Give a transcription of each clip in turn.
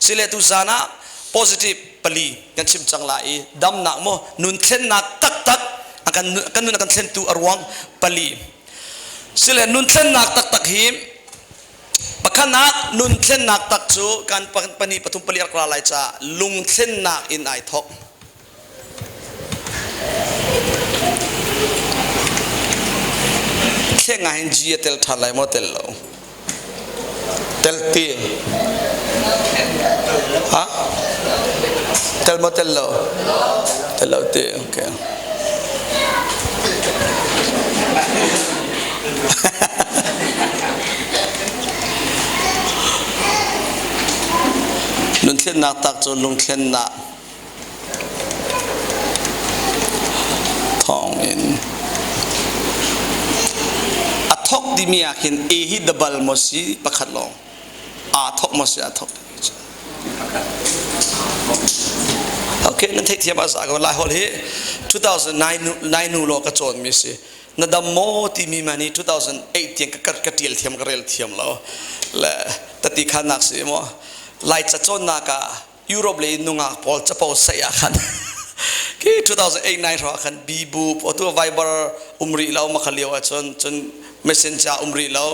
sile tu sana positive pali kan chim changlai dam nak mo Lungthlennak tak tak akan nun akan thlen tu arwang pali sile Lungthlennak tak tak him pakhanak Lungthlennak tak chu kan pani pathum pali ar kra lai cha Lungthlennak in ai thok khenga hin ji tel thalai mo tel lo tel ti ha tel mo tel lo ti okay Lungthlennak tak chu Lungthlennak thong in athok dimia kin ehi double mosi pakhat long athok mosi athok okay nan thei thiam asa ko lai hol he 2009 nu lo ka chon mi si na da mo ti mi mani 2008 tiang ka tiel thiam ka rel thiam lo la tati khanak si mo lai cha chon na ka Europe le nunga pol cha pol sa ya khan ki 2008 9 ro khan bibu auto viber umri law ma khaliwa chon messenger umri law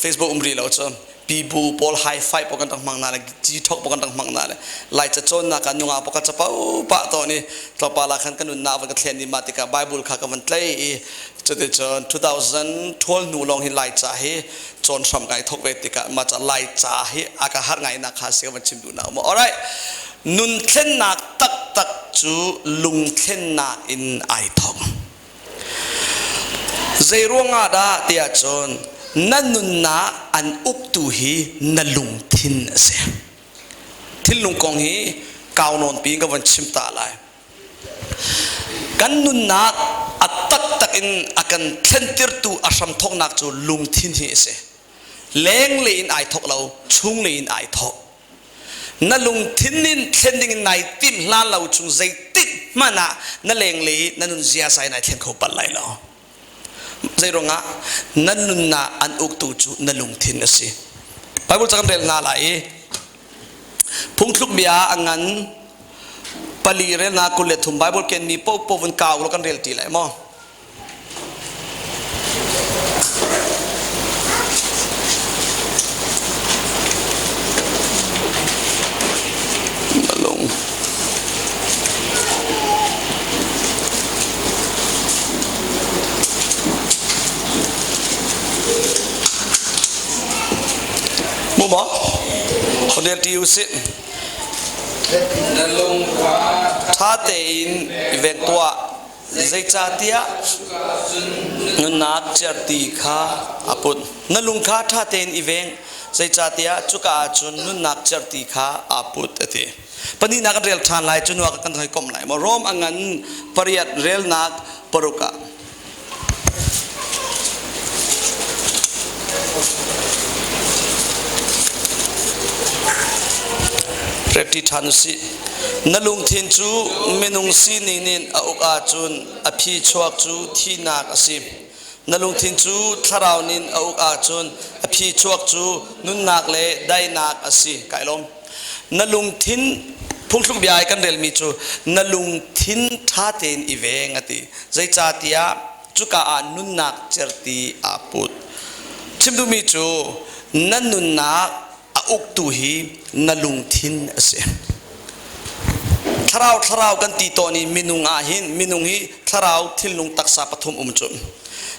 Facebook umri law chon bibu pol high five pokan tang mangna le ji thok pokan tang mangna le lai cha chon na ka nunga poka cha pa to ni to pa la khan kan na wa ka thlen ni matika bible kha ka man tlei chode chon 2012 nu long hi lai cha he chon sam kai thok ve tika ma cha lai cha he aka har ngai na kha se ma chim du na mo alright Lungthlennak tak tak chu Lungthlennak in ai thok zaironga da tia chon nanunna an uktu hi na lungthin se Thinlung kong hi kaunon pi ka wan chimta lai kan nunna atak tak in akan thlentir tu asam thok nak chu lungthin hi se leng le in ai thok lo chung le in ai thok na lungthin nin thlening nai tim la lo chung zai tik mana na leng le na nun zia sai nai thlen kho pal lai lo zaironga nanunna an uktu chu na lungthin ase bible chakam rel nga lai phungthluk bia angan pali rel na kulet thum bible ken ni po povun kaw lo kan rel ti lai mo mo model ti usit nalung tha te in event tua zai cha tia nak charti kha aput nalung kha tha te in event zai cha tia chuka chun nak charti kha aput ate pani nak rel than lai chun wa kan thai kom lai mo rom angan pariat rel nak paruka repti thanusi nalungthin chu menung si nin auk a chun aphi chuak chu thinak asim nalungthin chu tharau nin auk a chun aphi chuak chu nunnak le dainak asi kailom nalungthin phungthluk biai kan rel mi chu nalungthin thaten iveng ati zai chatia chuka a nunnak cherti aput chimdu mi chu nanunnak uktu hi nalungthin ase tharau kan ti to ni minung a hin minung hi tharau Thinlung taksa pathum umchum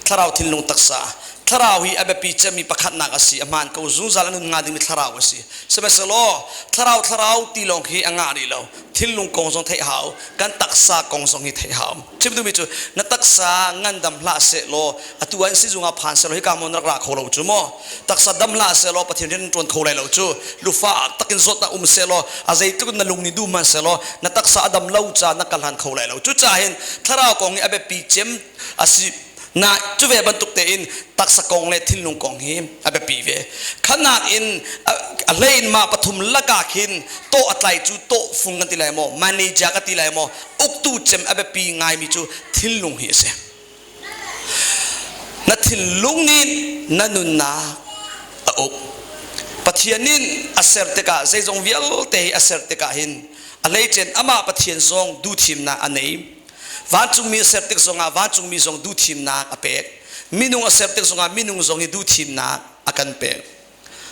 tharau Thinlung taksa tharau hi abapi chami pakhat nak asi aman ko zungzal anun nga ding tharau asi semeselo tharau ti long hi anga ri lo Thinlung kong song thai hau kan taksa kong song hi thai hau chimdu mi chu na taksa ngandam hla se lo atuan si zunga phan se lo hi kamon rak ra kholo chu mo taksa dam hla se lo pathin ren ton kholai lo chu lufa takin zot na se lo azai tu na lungni du man se lo na taksa adam lo cha na kalhan kholai lo chu cha hen tharau kong hi abapi chem asi na chuve bantuk te in taksa kong le Thinlung kong hi abe pive khanak in alein ma pathum laka khin to atlai chu to fungan tilai mo manager ka tilai mo uktu chem abe pi ngai mi chu Thinlung hi se na Thinlung ni nanunna ok ปะเทียนินอาเซร์เตกะใจจงวิลเตอาเซร์เตกะหินอะไรเจนอามาปะเทียนทรงดูทีมนาอันนี้วันจุงมีเซร์เตกทรงวันจุงมีทรงดูทีมนาอเปกมินุงอาเซร์เตกทรงมินุงทรงดูทีมนาอากันเปก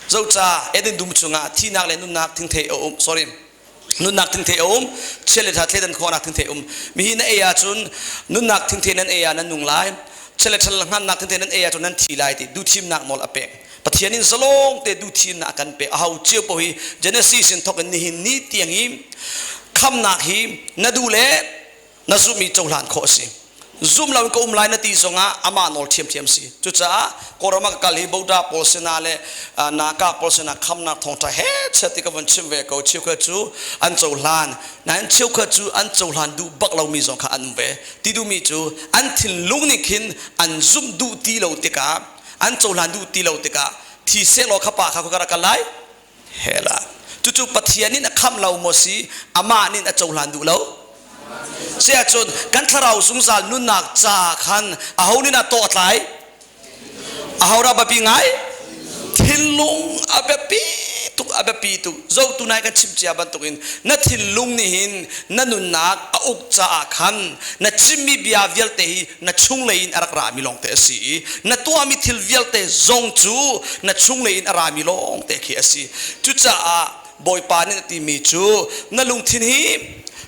เจ้าจ้าเอ็ดดุมจุงที่นักเล่นนุนักทิ้งเทอsorryนุนักทิ้งเทอเชลทัดเล่นคนนักทิ้งเทมีหินเอียจุนนุนักทิ้งเทนั้นเอียนั้นนุงไลเชลทัดหันนักทิ้งเทนั้นเอียจุนนั้นทีไลติดูทีมนักมอลอเปกปะเทียนินสลงเตดูทีมนักกันเปเอาเจียวปอยเจเนซิสินทกันนิหินนี้เตียงหิมคำนักหิมนาดูเล่นาซุมีเจ้าหลานโคสิซุ่มเราก็ลายนาทีสงะอามาโนลเทียมเทียมสิจุดจ้ากรมักกะลีบูดาโพสนาเลนากาโพสนาคำนักทองทะเฮเสติกวันชิมเวกเชียวขจูอันเจ้าหลานนั้นเชียวขจูอันเจ้าหลานดูบักเรามีสงข้าอันเวที่ดูมีจูอันทินลุงนิคินอันซุ่มดูตีเราติกาอันเจ้าหลานดูตีเราติกาที่เสลอขปาข้าก็กระกันไลเฮล่ะจู่ๆปะเทียนินคำเราโมสีอามานินเจ้าหลานดูเราเสียจนกันทเราสงสารนุนักจ่าขันเอานี่น่ะโตไหลเอาเราแบบยังไงทินลุงอาแบบปีตุกอาแบบปีตุเจ้าตุนายกันชิมเจียบันตุกินนัดทินลุงนี่หินนัดนุนักอุกจ่าขันนัดชิมมีเบียวิลเตhiนัดชุ่งเลยอินอารักรามิลงเตสีนัดตัวมีทิลวิลเตจงจูนัดชุ่งเลยอินอารามิลงเตขีสีจุดจ่าบอยปานี่ตีมีจูนัดลุงทินหิ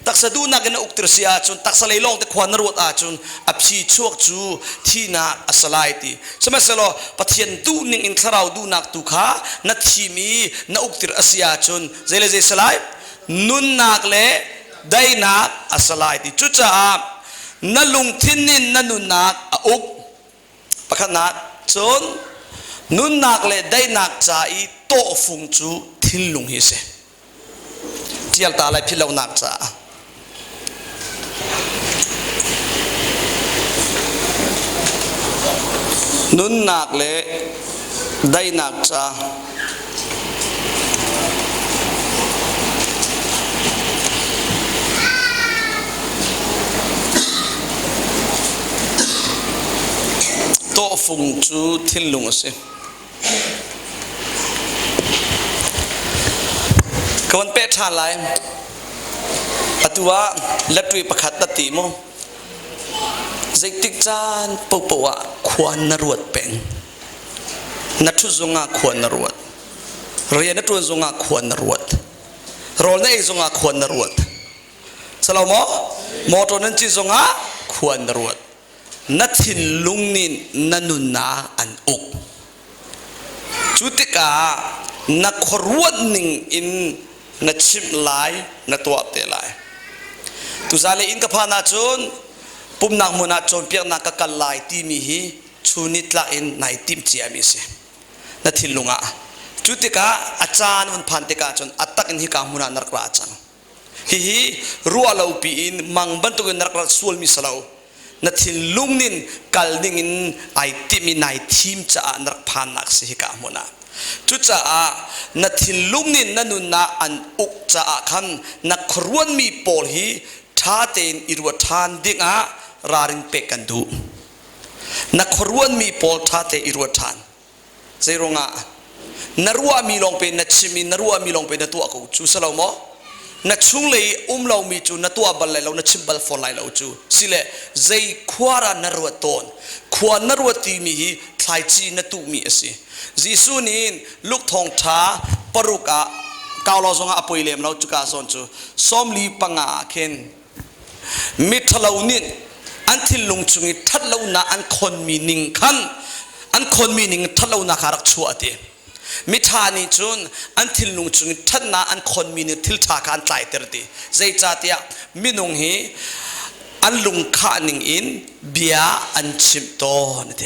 ตักสะดูนักกันอุกตรเสียจนตักสะเลยลงแต่ควานรวดอาจนอภิชวกจูที่นักอสลายตีสมัยสโลปะเทียนดูนิ่งอินทราวดูนักตุขานัดทีมีนักอุกตรเสียจนเจเลเจสลายนุนนักเล่ได้นักอสลายตีจุดจ้านัลุงทินนินนันุนนักอุกปะขนักจนนุนนักเล่ได้นักใจโตฟุงจูทินลุงฮิเสเจียลตาเลยพิลานักจ้านุนนักเล่ได้นักจ้าโตฟุงจูทินลุงสิกวนเป็ดชาไลอัตัวเล็บตุยประคัตติโมเจติกจานปุปวะควรนรวดเป็นนัทุจงาควรนรวดเรียนนัทุจงาควรนรวดโรนได้จงาควรนรวดสลามโมโตนันจิจงาควรนรวดนัทินลุงนินนันุนาอันอุกจุติกานักรวดนิ่งอินนัดชิมลายนัดตัวเตลายตุซาเลอินกับพานาจนปุ่มนักมุนาจนเปียกนักกัลลายที่มีฮีชูนิตลาอินในทีมเจียมิเสนัดทินลุงะจุดที่กาอาจารย์มันพันติกาจนอัตตักอินฮิกามุนานักราจังฮีรัวเลาปีอินมังบันตุกินนักราส่วนมิสลาวนัดทินลุงนินกัลดิงอินไอทีมีในทีมจะนักพันนักสิฮิกามุนาจุดจ้านัดทินลุงนินนันุนาอันอุกจ้าขันนักครวนมีปอลฮีท้าเตนอิรวทานดิงะราริงเปกันดูนักครวนมีปอลท้าเตอิรวทานเจรงะนรัวมีลงเป็นนัดชิมินรัวมีลงเป็นนัตัวกูจูสลาวมอนัดชุงเลยเรามีจูนัตัวบัลเลยเรานัดชิมบัลฟอนไลเราจูสิเลใจขวารานรัวตอนขวานรัวตีมีฮีทายจีนัตุมีสิจิสุนินลูกทองท้าปรุกะกาวเราส่งอาปุยเลมเราจุกาสอนจูสอมลีปังอาเคนมิทลาวนินอันที่ลงจุงทัดลาวนาอันคนมีนิงขันอันคนมีนิงทัดลาวนาคารักชัวเตมิทานิจุนอันที่ลงจุงทัดนาอันคนมีนิทิลทาการไตเตอร์ตีใจจัดยามินงฮีอันลุงข้านิงอินเบียอันชิมโตนเต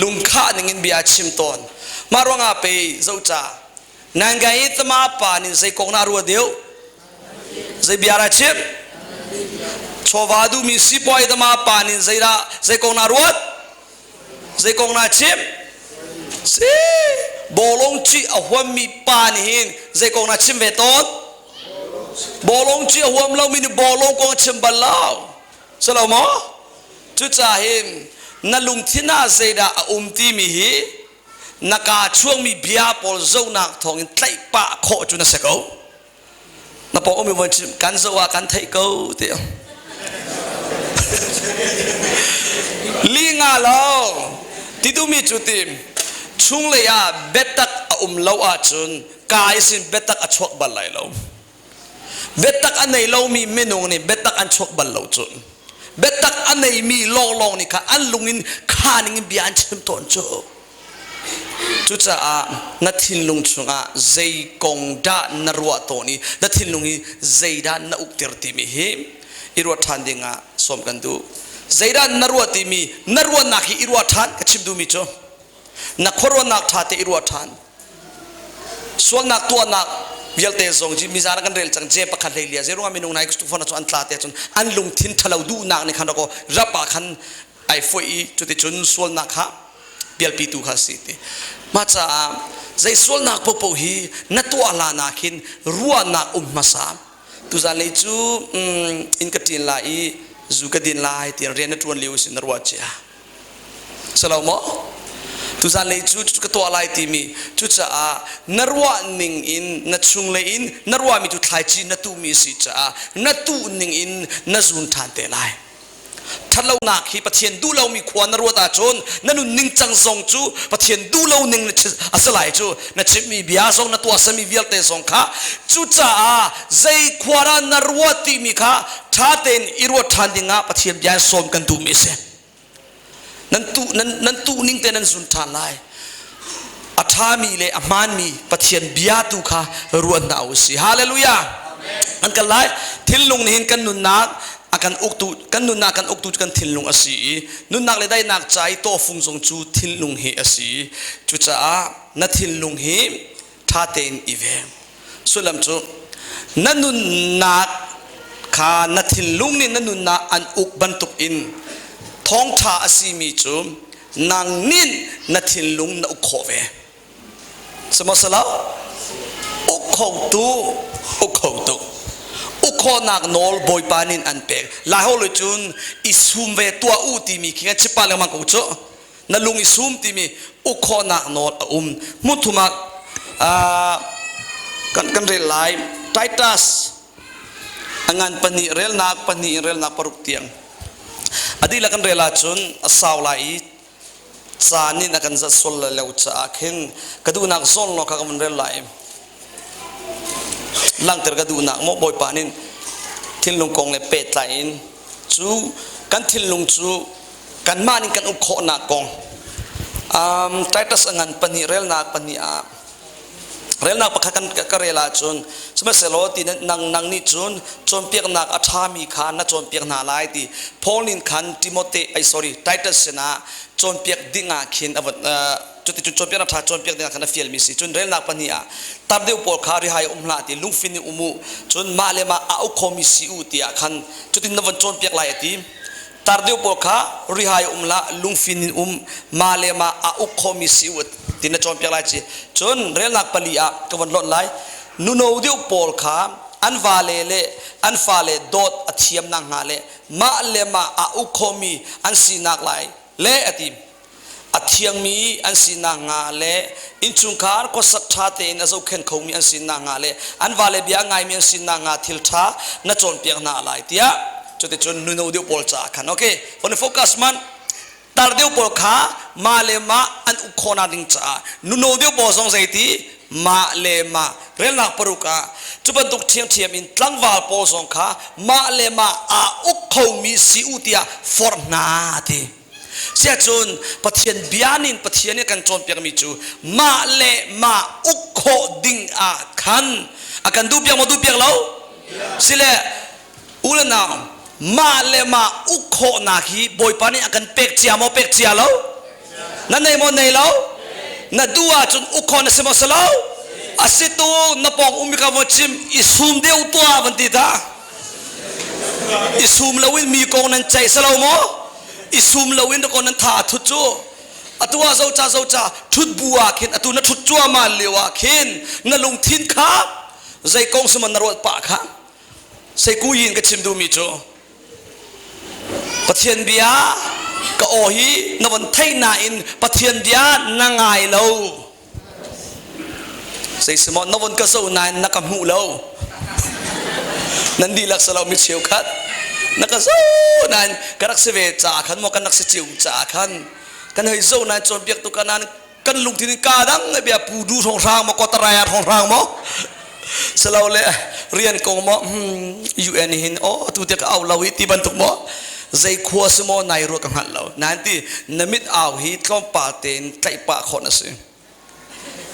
ลุงข้าหนึ่งอินเบียชิมตอนมารวงอาไปเจ้าจ่านางไงตมาปานิใจกงนารัวเดียวใจเบียร์ชิมชวาดูมีสิบวัยตมาปานิใจกงนารัวใจกงนาชิมสิบอลงจีอหวมมีปานิหินใจกงนาชิมเวตอนบอลงจีอหวมเรามีบอลงกงชิมบัลลาวสลามจุดจ่าหินนัลุงที่น่าเสียดาตีมีฮี นักช่วงมีเบียปอลเจ้านักทองอินไตปะโคจุนเสกนับปอมีวันกันเจ้าว่ากันไทยกูเดียวลิงาลาวที่ดูมีจุดที่ช่วงเลยเบตักลาวจุนกายสินเบตักชกบัลไลลาวเบตักอันไหนลาวมีเมนูนี่เบตักอันชกบัลลาวจุนเบตักอันไหนมีลองนี่ค่ะอันลุงอินข้านิ่งบีอันชิมตอนโจจุดจ้านัดทินลุงชุงใจกงดานรัวตัวนี้นัดทินลุงนี้ใจดานนักอุกเตอร์ติมีเฮอิรัวทันดิงสมกันดูใจดานนรัวติมีนรัวนักอิรัวทันก็ชิมดูมิโจนักขรัวนักทัดอิรัวทันส่วนนักตัวนักเยลเตซงจีมิจารักันเรลจังเจ็บปะคันเลยเลียเจรุ่งมินุงนายกุศลฟอนจุอันตลาดจุนอันลุงทินทะเลาดูนักในขันเราก็รับปะคันไอฟอยจุดที่จุนส่วนนักฮะเบียลปีตูข้าสิทธิ์มาจากใจส่วนนักพบฮีนัตัวลานักินรัวนักมาสามตุจานเลยจูอินกตินลายจูกตินลายที่เรียนนัดวันเลี้ยวสินรัวเจ้าสลาวมอตุจานเลยจูจุดตัวลายที่มีจุดจ้านรัวนิ่งอินนัดชุงเลยอินนรัวมีจุดไทยจีนัดตูมีสิจ้านัดตูนิ่งอินนัดจุนทานเตลายทัดเราหนักที่ปะเทียนดูเรามีควานรัวตาจนนั่นนิ่งจังทรงจูปะเทียนดูเรานิ่งอัศไลจูนั่นชิมีเบียทรงนั่นตัวสมีเวียลเตทรงข้าจูจ้าใจควานนรัวที่มีข้าท้าเต็นอิรัวทันดิงะปะเทียนเบียสมกันดูมิเสนั่นตูนิ่งเตนันสุนทานไลอัฐามีเลยอามานมีปะเทียนเบียตุข้ารัวน่าอุสิฮาเลลูยาอันกันไลทิลลุงนี่เห็นกันนุนนักakan uktu kan nun nak kan uktu kan Thinlung asi nun nak le dai nak chai to fung song chu Thinlung he asi chu cha na Thinlung he tha ten ive sulam chu nanun nak kha na Thinlung ni nanun na an uk bantuk in thong tha asi mi chu nang nin na Thinlung na ukhove samosala ukhoutu ukhoutu uko nak nol boy panin anpek lahol chun isum ve tua uti mi kinga chipal mang ko cho nalung isum ti mi uko nak nol muthuma kan rel lai Titus angan pani rel nak paruk tiang adila kan rela chun asaw lai chanin akan za sol la lau cha khen kadu nak zon lo ka kan rel lai lang tergadu nak mo boy panin Thinlung kong le pet lain chu kan Thinlung chu kan manin kan ukho na kong Titus angan pani rel nak pani rel nak pakhakan karela chun sma seloti nang ni chun chompiak nak athami khan na chompiak na lai ti Paulin khan Timothy Titus na chompiak dinga khin avatจุดที่จุดจนเปียนทัดจนเปียนเนี่ยขณะฟิลมิสิจนเรื่องนักปนิยาตัดเดียวปอลคาริหายลาติลุงฟินอุมุจนมาเลมาเอาคอมิสิอุติอาคันจุดที่นวันจนเปียกลายตีตัดเดียวปอลคาริหายละลุงฟินมาเลมาเอาคอมิสิอุตินจนเปียกลายจีจนเรื่องนักปนิยากวันลดไหลนุโนเดียวปอลคาอันฟาเลดอดอธิยมนางหาเลมาเลมาเอาคอมิอันสีนักไหลเลอติอธิยังมีอันสินางาเลอินชุงคาร์ก็สักท่าเตนอาศัยเข็นเขามีอันสินางาเลอันวาเลเบียงไงมีอันสินางาทิลท่านั่นจนเปียงนาลายเตียจุดที่จนนุนเอาเดียวปอลจ้ากันโอเควันนี้โฟกัสมันตาเดียวปอลขามาเลมาอันอุคนาดิงจ้านุนเอาเดียวปอลสองใจตีมาเลมาเรื่องนักปรุกาจุบันตุกเทียมอินตั้งวาลปอลสองขามาเลมาอุคเขามีสิอุติยาฟอร์นาตีเสียจนปะเทียนเบียนินปะเทียนเนี่ยกันจนเปียกมิจูมาเลมาอุโคดิงอาคันอากันดูเปียกมาดูเปียกแล้วสิเลอุลนามาเลมาอุโคนาคีบอยปานี่อากันเป็กเจียมาเป็กเจียแล้วนั่นในโมในแล้วนั่นดูอาจนอุโคนั่นเสมอสแล้วอาศัยตัวนับปองอุมิกาวจิมอิสุมเดียวตัววันติดาอิสุมแล้ววินมีกองนั้นใจสลาวโมอิสุมลวินตะกอนนั้นท่าทุจูอตัวเจ้าทุดบัวขินอตัวนั้นทุดจัวมาเลวขินนั่นลุงทินครับใจกองสมันนรกปะครับใจกูยินกับชิมดูมิโจปะเทียนเบีย ก็โอฮีนวันไทยนาอินปะเทียนยานางไงเราใส่สมอนนวันก็สู้นายนักหูเรานั่นดีลักษณะมิเชียวคัดนักสู้นายกันนักเสวจ่าขันมอกันนักเสียวจ่าขันกันให้สู้นายจนเบียกตุกันนั้นกันลุงที่นี่กาดังไอเบียปูดูทองรางมากอตรายทองรางมั้งสลาวเลยเรียนกงมั้งยูเอ็นหินโอ้ตัวเด็กเอาเราวิธีบรรทุกมั้งใจขวสมอนายรู้กันหันเรานั่นที่นมิดเอาฮิตเข้าป่าเต็นใกล้ป่าคนนั่นสิ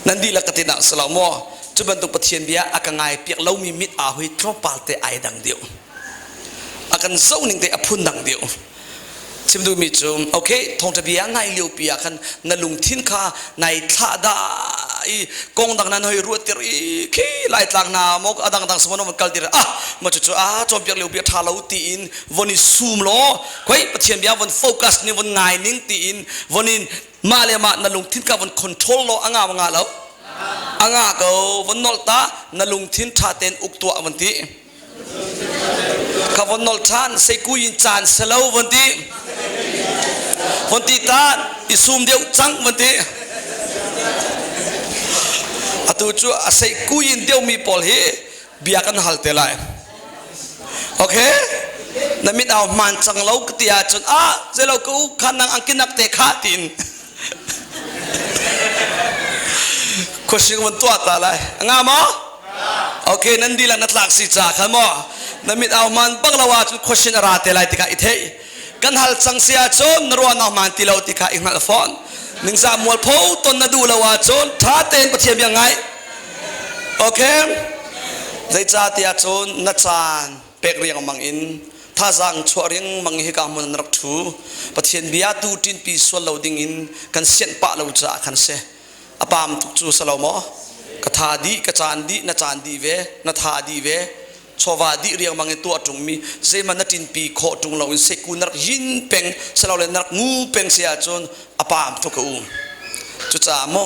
นั่นดีละกันที่นักสลาวมั้งจุบันตุปเทียนเบียอาการไงเปียกเรามีมิดเอาฮิตเข้าป่าเต็นไอดังเดียวอาการเจ้าหนึ่งเตะพุ่นดังเดียวชิมดูมิจุมโอเคทงจะเบียนายเลี้ยวเปียกันนลุงทิ้นข้านายท่าได้กงดังนั้นให้รู้ติรีขี้ไล่ต่างนามกดังดังสมนมันกัลติระมาจุดจอมเปียกเลี้ยวเปียท่าเราตีอินวันนี้ซูมล้อคุยปะเทียนเบียวันโฟกัสนี่วันไงนิ่งตีอินวันนี้มาเลยมานลุงทิ้นข้าวันคอนโทรลล้ออ่างาแล้วอ่างาเกาวันนอลตานลุงทิ้นท่าเต็นอุกตัววันที่ข้าวันนอลชานเซกุยินจานเซลาววันที่วันที่ตาอิสุมเดียวจังวันที่อัตุจูอาศัยกุยินเดียวมีพอลเฮบียกันฮัลเตลัยโอเคนั่นมิดเอามันจังเรากติยาจนเจ้าเรากูขันนังอังกินักเตะขาตินคุชิงวันตัวตาเลยงามะโอเคนั่นดีละนัดหลักสิจ่าขันมอนั่นมิดเอามันบังละว่าจุดคุชิงราเตลัยติกาอิเทกันฮัลจังเสียจนนรัวน้องมันติลาติกาอิงฮัลฟอนนิงสามมวลพูตนนดูละว่าจนท้าเต้นประเทียมยังไงโอเคใจจ่าติอาจนนัดจานเป็กเรียงมังอินท่าจังชัวเรียงมังฮิกามันรักทูประเทียนเบียตูตินปีส่วนเราดิ่งอินกันเสียนปะเราจ่ากันเสอปามทุกจูสลาวมอกระทาดีกระจานดีนัดจานดีเวนัดทาดีเวชาวาดีเรียงมังเงตัวจุงมีเจมันนัดจินปีโคจุงเราอินเสกุนักยินเป็งสลาวเลนักงูเป็งเสียจนอปามทุกอูจุดจ่าโม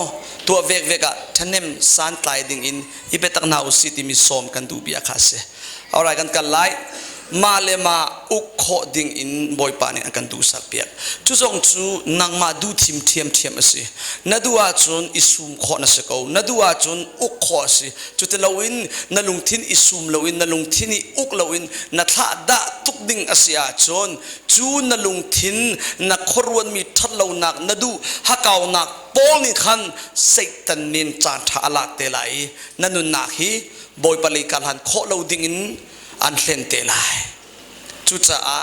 ตัวเวกอะท่านเนมสานไตดิ่งอินอีเปตักนาอุสิติมีสมกันดูเบียคาเสเอาไรกันกันไลมาเลมาอุกโคดิ่งอินบอยปานี่กันดูสักเปียกจุดจงจูนังมาดูทีมสินัดูอาจุนอิสุมโคนัสเกานัดูอาจุนอุกโคสิจุดเลวินนัลุงทินอิสุมเลวินนัลุงทินอุกเลวินนัทาดะตุกดิ่งอาเซียจุนจูนัลุงทินนักครวนมีทัดเลวนักนัดูฮักเอานักโปลิขันเซตันนินจานทาลาเตไลนันุนนักฮีบอยปาลีกันหันโคเลวดิ่งอินอันเล่นเตลัยจุดจ้า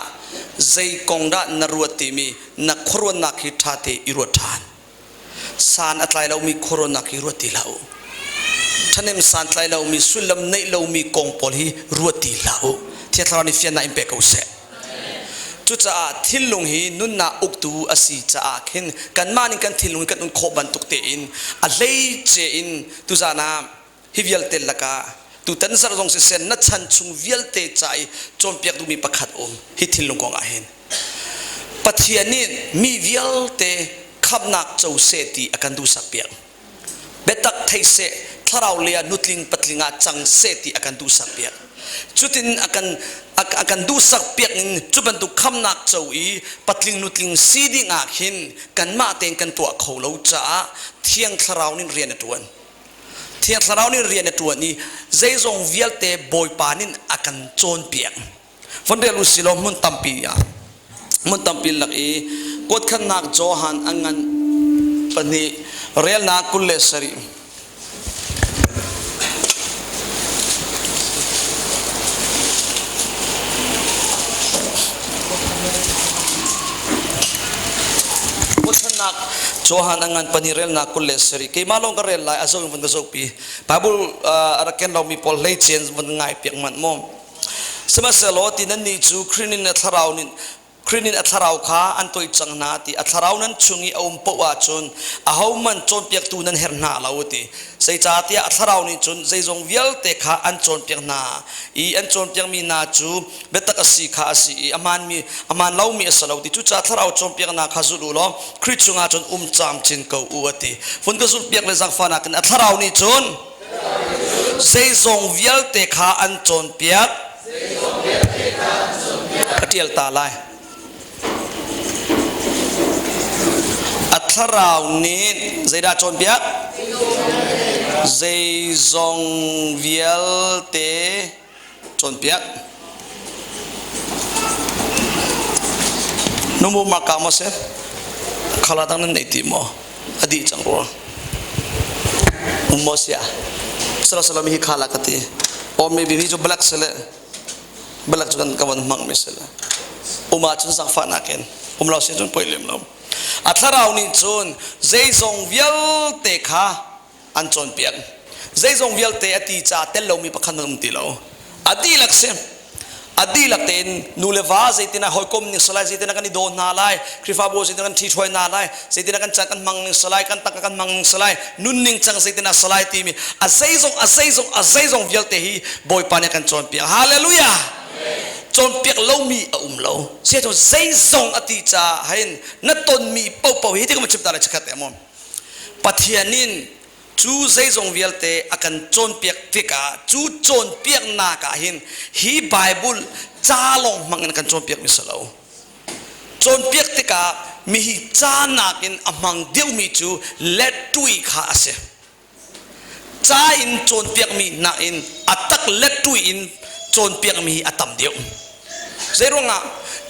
ใจกงดานรวติมีนักครวนักฮิตาเตอิรวทานสารอัตไลเรามีครวนักฮิรวติเราท่านเอ็มสารอัตไลเรามีสุลมเนเรามีกงปอลีรวติเราที่เราในฟิยนาอิมเปกเอาเสจุดจ้าทิลลงฮีนุนนาอุกตูอาศิจ้าเห็นกันมานิกันทิลลงกันนุนโคบันตุกเตอินอะไรเจอินตุจานาฮิวิลเตลละกาตูตันสารจงเสนนัดชันชุงวิลเตใจจนเปียกดูมีประคัดฮิทิลลงกองอาเห็นปัทยานิมีวิลเตขับนักเจ้าเสตีอากันดูสักเปียกเบตักไทยเสทาราวเลียนุตลิงปัตลิงาจังเสตีอากันดูสักเปียกจุดนี้อากันดูสักเปียกจุดบรรทุกขับนักเจ้าอีปัตลิงนุตลิงซีดิงอาเห็นกันมาเต็งกันตัวเขาเราจ้าเที่ยงทาราวนิเรียนตัวเที่ยงเรานี่เรียนในตัวนี้ใจทรงวิลเตบอยปานินอากันโจนเปียงวันเดียวลุสิลมุนตัมปียามุนตัมปีลักอีกดขันนักโจฮันอังงันปนีเรียลนักกุลเลสรีนักโจฮันอังงันปนิเรลนักคุลเลสรีกี่มาลงกระเรลไลอาโซงมันกระโซปีบาบุลอารักเกนเรามีพอลเลเชนมันง่ายเปียกมันมอมสมัยเสลอตินันนี่จูครินินอัทราวนินครินินอัทราวข้าอันตัวจังนาติอัทราวนั้นชุงอีเอาปะว่าจนอาหามันจนเปียกตูนั้นเฮร์นาลาวติใส่จ่าที่อัทราวนินจนใจทรงวิลเตข้าอันจนเปียกนาอีอันจนเปียกมีนาจูเบตักสีข้าสีอามันเล่ามีสลาวติจุจ่าอัทราวจนเปียกนาข้าสุดล้อคริชุงอาจนจามจินเกาอวติฝนก็สุดเปียกเลยสักฟันกันอัทราวนินจนใจทรงวิลเตข้าอันจนเปียกเทียลตาลาย ทราวนี้ใจดาจนเปียกใจจงเวียลเตจนเปียกนุ่มมากามาเสขลาดังนั้นในทีมอดีตจังรัวมอเสียสละสละมีขลากติโอเมบิมีจูบลักเสลบลักจุกันกวันมังมิเสลมาจุนสังฟานักเองเราเสียจนป่วยเลี้ยมเราอัตราอุนิจุนใจจงเวียลเตค่ะอันจนเปียกใจจงเวียลเตอติจ่าเตลเรามีประคันนำตีเราอดีลักเสอดีลักเตนนูเลวาใจตินะหอยกลมนิสลายใจตินะกันนิโดนนาไลคริฟาโบใจตินะกันทีช่วยนาไลใจตินะกันจังกันมังนิสลายกันตักกันมังนิสลายนุ่นนิ่งจังใจตินะสลายตีมีใจจงเวียลเตฮีบอยปานี่กันจนเปียกฮาเลลูยาจนเปียกเรามีเราเสียจนใจทรงอติจ่าเห็นนัดตนมีเป่าที่ก็มาชิบตาเลยชักแต่มอมปัทยานินจูใจทรงเวียลเตอกันจนเปียกฟิกาจูจนเปียกนากาเห็นฮีไบเบิลจ้าลงมังกันจนเปียกมิสลาวจนเปียกติกามีฮีจ้านากินอมังเดียวมีจูเล็ดตุยขาเสจ้าอินจนเปียกมีนาอินอัตักเล็ดตุยอินจนเปียกมีอัตมเดียวเจรงะ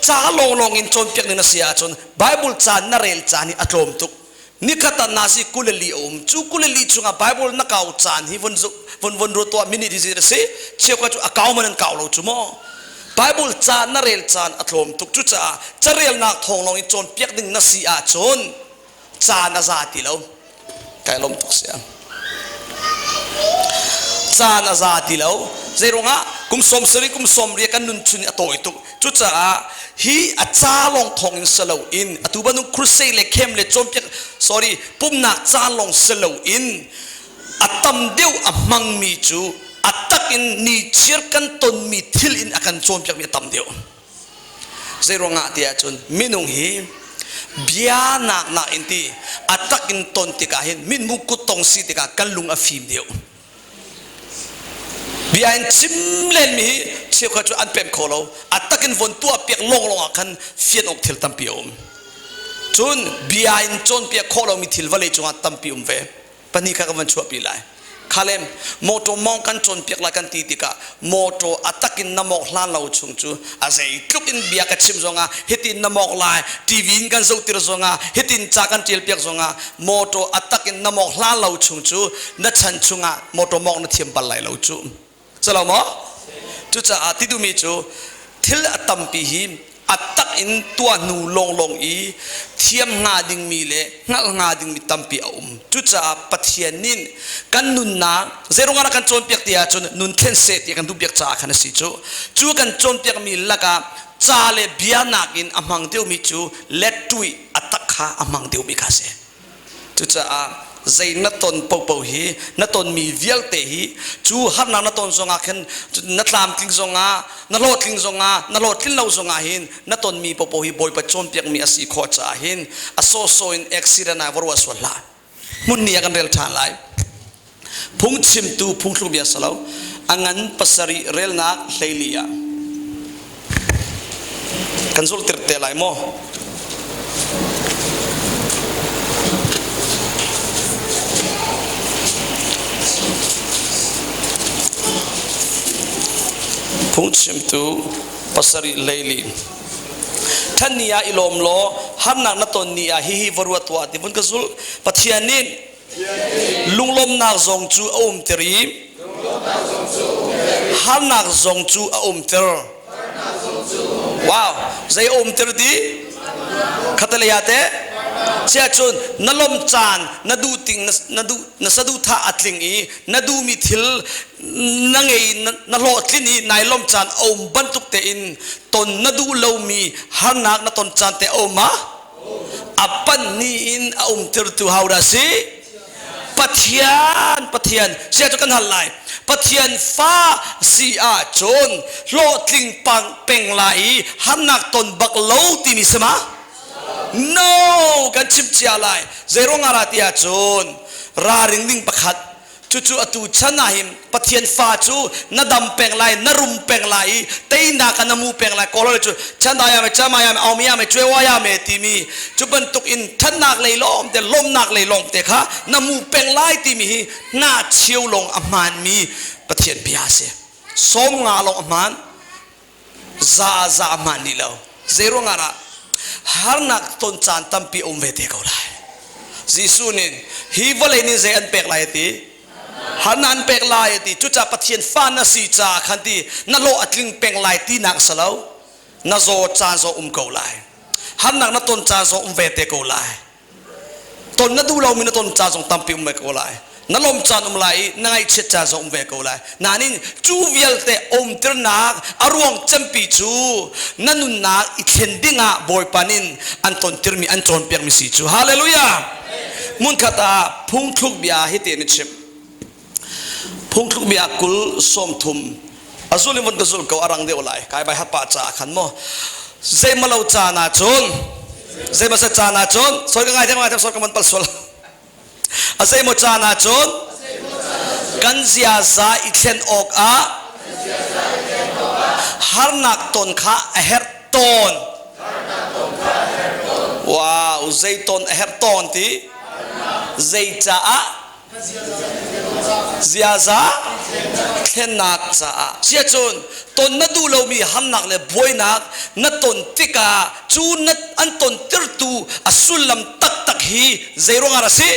จ้าลงอินจนเปียกนี่นะเสียจนไบเบิลจ้านาเรลจ้านี่อัตลมตุกนี่ขัดนาซีกุเลลีจูกุเลลีจุงะไบเบิลนักเอาจ้านี่วันรู้ตัวมินิดิซิเสเชื่อว่าจูอากาวมันเก่าเราจูโมไบเบิลจ้านาเรลจ้าอัตลมตุกจุจ้าจะเรียลนักทองลงอินจนเปียกนี่นะเสียจนจ้านาซาติเราไก่ลมตุกเสียจ้านาซาติเราเจรงะกุมสมสริกุมสมเรียกันนุนชุนอโตยตุจุจ้าฮีอาจาลงทองอินสลาวอินอตุบันุครุเซเลเข้มเลจอมเปียกsorry ปุ่มนักจาลงสลาวอินอัตมเดียวอมังมีจูอัตักอินนิเชียร์กันตนมีทิลอินอากันจอมเปียกมีอัตมเดียวเจรงะที่อาจุนมินุงฮีเบียนักนักอินตีอัตักอินตนติกาหินมินมุกุตองสิติกากันลุงอฟิมเดียวเบียนชิมเล่นมีเชื่อว่าจะอันเป็นโคโลอัตตะกินวนตัวเปียกลงกันเฟียนออกทิลตัมปิอมจนเบียนจนเปียกโคโลมีทิลวเลจงอัตตัมปิอมเวปนิกากันวันชัวปีไลคาเลมโมโตมองกันจนเปียกลากันตีติกาโมโตอัตตะกินน้ำมอกลานเราชงจูอาศัยทุกอินเบียกันชิมซงาฮิตินน้ำมอกลายทีวีนกันสุติรซงาฮิตินจากกันทิลเปียกซงาโมโตอัตตะกินน้ำมอกลานเราชงจูนัดฉันชงาโมโตมองนัดเทียมบัลไลเราจูสลามะจุดจะอาทิตย์ดูมีจูทิลตัมปีหิมอัตตักอินตัวนูลงอีเทียมงาดิงมีเลงาดิงมีตัมปีอุจุดจะปัทยานินกันนุนนาเจรงากันโจนเปียกเตียจนนุนเทนเซตกันดูเปียกจ่าขันสิจูกันโจนเปียกมีละกาจ่าเลเบียนักอินอมังเดียวมีจูเล็ดตุยอัตตักขาอมังเดียวมีคาเซจุดจะใจนัดตนเป่าฮีนัดตนมีเวียลเตฮีจูฮันนัดตนสงอาเข็นนัดลามทิ้งสงานัดโลดทิ้งสงานัดโลดทิ้งเราสงาหินนัดตนมีเป่าฮีบอยปัจจุบันเปียกมีอาศัยขอจ่าหินอโซโซอินเอ็กซิเดนาวรัวสวลามุนนี้กันเรลทานไลพุ่งชิมตูพุ่งลุบยาสลาวอังันปัสริเรลนักเลลียกันสุลติร์เตไลโมพุ่งชิมตูปัสริเลลีท่านนี้อิลมโลฮันนักนัตนนี้ฮิวรัวตัวที่มันก็สุลปัทยานินลุงลมนักจงจูอมเตรีฮันนักจงจูอมเตอร์ว้าวใจอมเตอร์ดีขัดเลยอาเต้เชื่อจุนนลมจานนดูติงนสะดูท่าอัดลิงอีนดูมีทิลนังเองนโลดลินีนายลมจานอมบันทุกเตอินตนนดูเลวมีฮันนักนตนจานเตอมาอัปปันนีอินอมเตอร์ตูฮาวดาซีปัทยานเชื่อจุกันหันไลปัทยานฟ้าสีอาจนโลดลิงปังเป็งไหลฮันนักตนบักเลวตีนิสมาno กันชิมเชียร์ไลเจรงอาราติอาจนราริงดิ่งประคัด chu atu chana him pathian fa chu na dam peng lai na rum peng lai te na ka namu peng lai kolol chu chana ya me chama ya me aw mi ya me chwe wa ya me ti mi chu ban tuk in than nak lei lom te lom nak lei lom te kha namu peng lai ti mi hi na chiu long aman mi pathian bia se som nga long aman za aman ni lo zero nga ra har nak ton chan tampi om ve te ko lai jisunin hi vale ni ze an pek lai ti hanan pek lai ti chu cha pathian fa na si cha khanti na lo atling pek lai ti nak salo na zo chan zo ko lai han nak na ton cha zo ve te ko lai ton na du lo mi na ton cha zo tampi me ko lai na lom chan lai na ngai che cha zo ve ko lai nanin chu vial te tir nak arong champi chu nanun nak I thlen dinga boy panin anton tirmi an chon pek mi si chu hallelujah mun khata phung thuk bia hi te ni chim phung thuk bia kul som thum azuli mon gazul ko arang de olai kai bai hapa cha khan mo zai malo cha na chon zai ma sa cha na chon sor ka ngai te sor ka man pal sol azai mo cha na chon kan zia za I thlen ok a har nak ton kha a her ton wow zai ton a her ton ti zai cha a zia za thlen nak cha a sia chon ton na du lo mi ham nak le boy nak na ton tika chu na an ton tir tu asulam tak hi zero nga ra si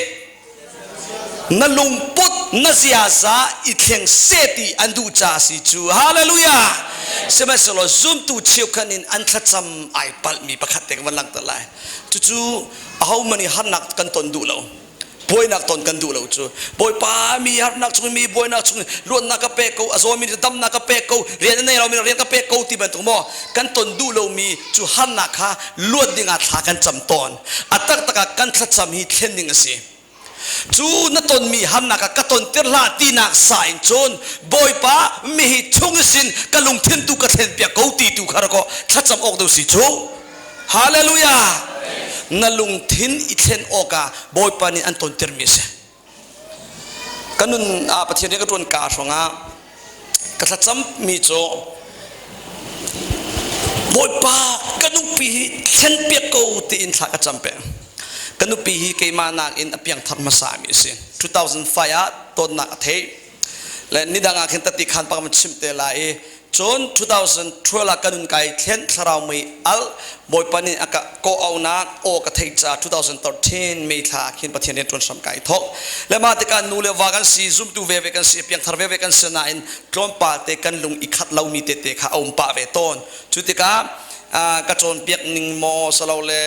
na lumput na zia za I thleng seti andu cha si chu hallelujah semesolo zoom tu chiu kanin an Thlacam ai pal mi pakhat te kan lang ta lai chu how many han nak kan ton du lo boy nak ton kan du lo chu boy pa mi har nak chung mi boy nak chung luan nak ka pe ko azo mi dam nak ka pe ko rian nei lo mi rian ka pe ko ti ban tu mo kan ton du lo mi chu han nak kha luan dinga thla kan cham ton atak taka kan Thlacam hi thlen ding ase chu na ton mi han nak ka ton tir la ti nak sain chon boy pa mi hi chung sin ka lungthen tu ka thlen pya ko ti tu khar ko Thlacam ok do si chu hallelujah na lungthin I thlen oka boy pani anton termi se kanun a pathian ka ton ka songa ka Thlacam mi cho boy pa kanu pi thlen pya ko ti in thla ka champe kanu pi hi ke ma nak in apiang thar ma sa mi se 2005 a ton na the le nidanga khen tati khan pa ma chim te la e chon 2012 kanun kai thlen tharau mai al boy pani aka ko au na o ka thei cha 2013 me tha khin pathian ne ton sam kai thok le ma te kan nu le wa kan si zum tu ve ve kan si piang thar ve ve kan se na in klom pa te kan lung I khat lau mi te te kha om pa ve ton chu te ka ka chon piak ning mo salo le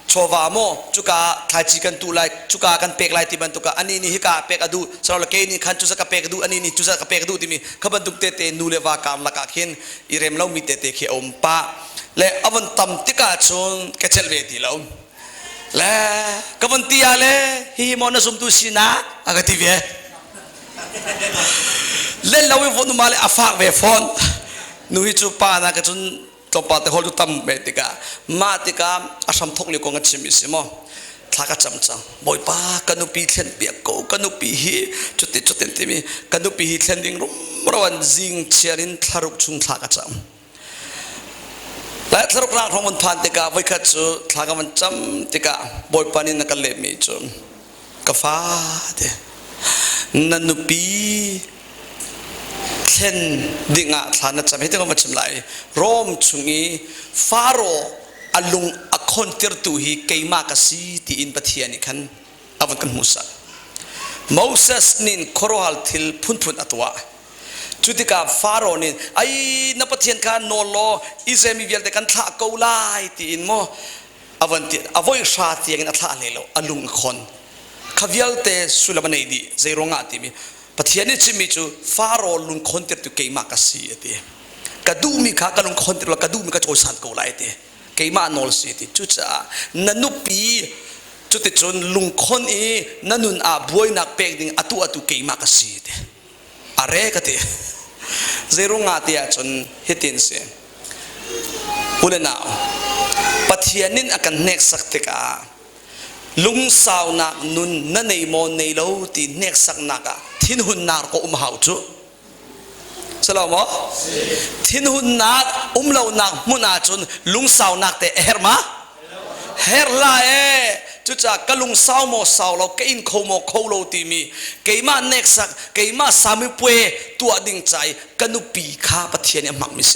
chowa mo chuka thaji kan tu lai chuka kan pek lai ti ban tu ka ani ni hika pek adu salo ke ni khan chu sa ka pek du ani ni chu sa ka pek du ti mi khaban duk te te nu le wa kam la ka khin I rem lau mi te te khe om pa le avan tam tika chon ke chel ve ti lo le kavan ti ya le hi mo na sum tu sina aga ti ve le lawi vo nu male afa ve phone nu hi chu pa na ka chun to pa te hol tu tam be tika ma tika asam thok le ko nga chimi se mo thaka cham chang boy pa kanu pi thlen pe ko kanu pi hi chuten ti mi kanu pi hi thlen ding rum rawan jing chiarin tharuk chung thaka cham la tharuk ra thong phan tika voi kha chu thaka man cham tika boy pa ni na ka le mi chu ka fa de nanu pi thlen dinga thana cham he te ko machim lai rom chungi faro alung akhon tir tu hi keima ka si ti in pathiani khan awan kan musa Moses nin khorohal thil phun atwa chutika faro nin ai na pathian kha no lo izemi vial de kan thla ko lai ti in mo awan ti avoi sha ti ngin thla le lo alung khon khavial te sulamane di zeironga ti mi pathiani chimi chu faro lung khon tir tu keima ka si ati kadu mi kha kalung khon tir la kadu mi ka choi san ko lai te keima nol si ti chu cha nanupi chuti chon lung khon e nanun a boy nak pek ding atu keima ka si te are ka te zero nga te chon hitin se ulena pathianin akan next sakte ka ลุงสาวนักนุนนั่นในโมในโลตีเนกสักนักอะทิ้นหุ่นนักก็หาวจุสลามทิ้นหุ่นนักเหล่านักมุนาจุนลุงสาวนักแต่เฮร์มาเฮร์ลาจุจากกลุงสาวโมสาวเราเกินโคโมโคโลตีมีเกี่ยมาเนกสักเกี่ยมาสามีป่วยตัวดิ่งใจกันนุปีข้าปะเทียนมักมิเส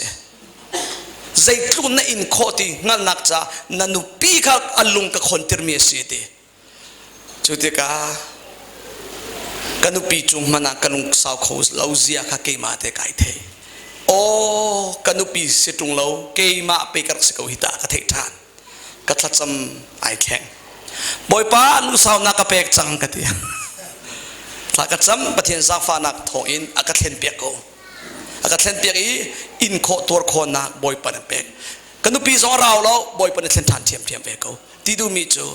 ใจทุนในอินโคติงันนักจ้านันุปีข้าอลุงกับคนที่มีสิทธิ์จุดที่ก้ากันนุปีจุ่มมันกันลุงสาวเขาเราเสียข้าเกี่ยมาเตะไก่เทโอ้กันนุปีสิจุงเราเกี่ยมาไปกับสกุลหิตากระเททานกระทัดจำไอแข็งบอยป้าลุงสาวนักเปกจังกันทีถ้ากระจำประเทศซาฟานักทองอินอากาศเห็นเปียกก็อากาศเห็นเปียกอินโคตัวคนนักบอยปานเปกกันดูปีสองเราแล้วบอยปานเส้นทางเทียมเปกก็ที่ดูมีจู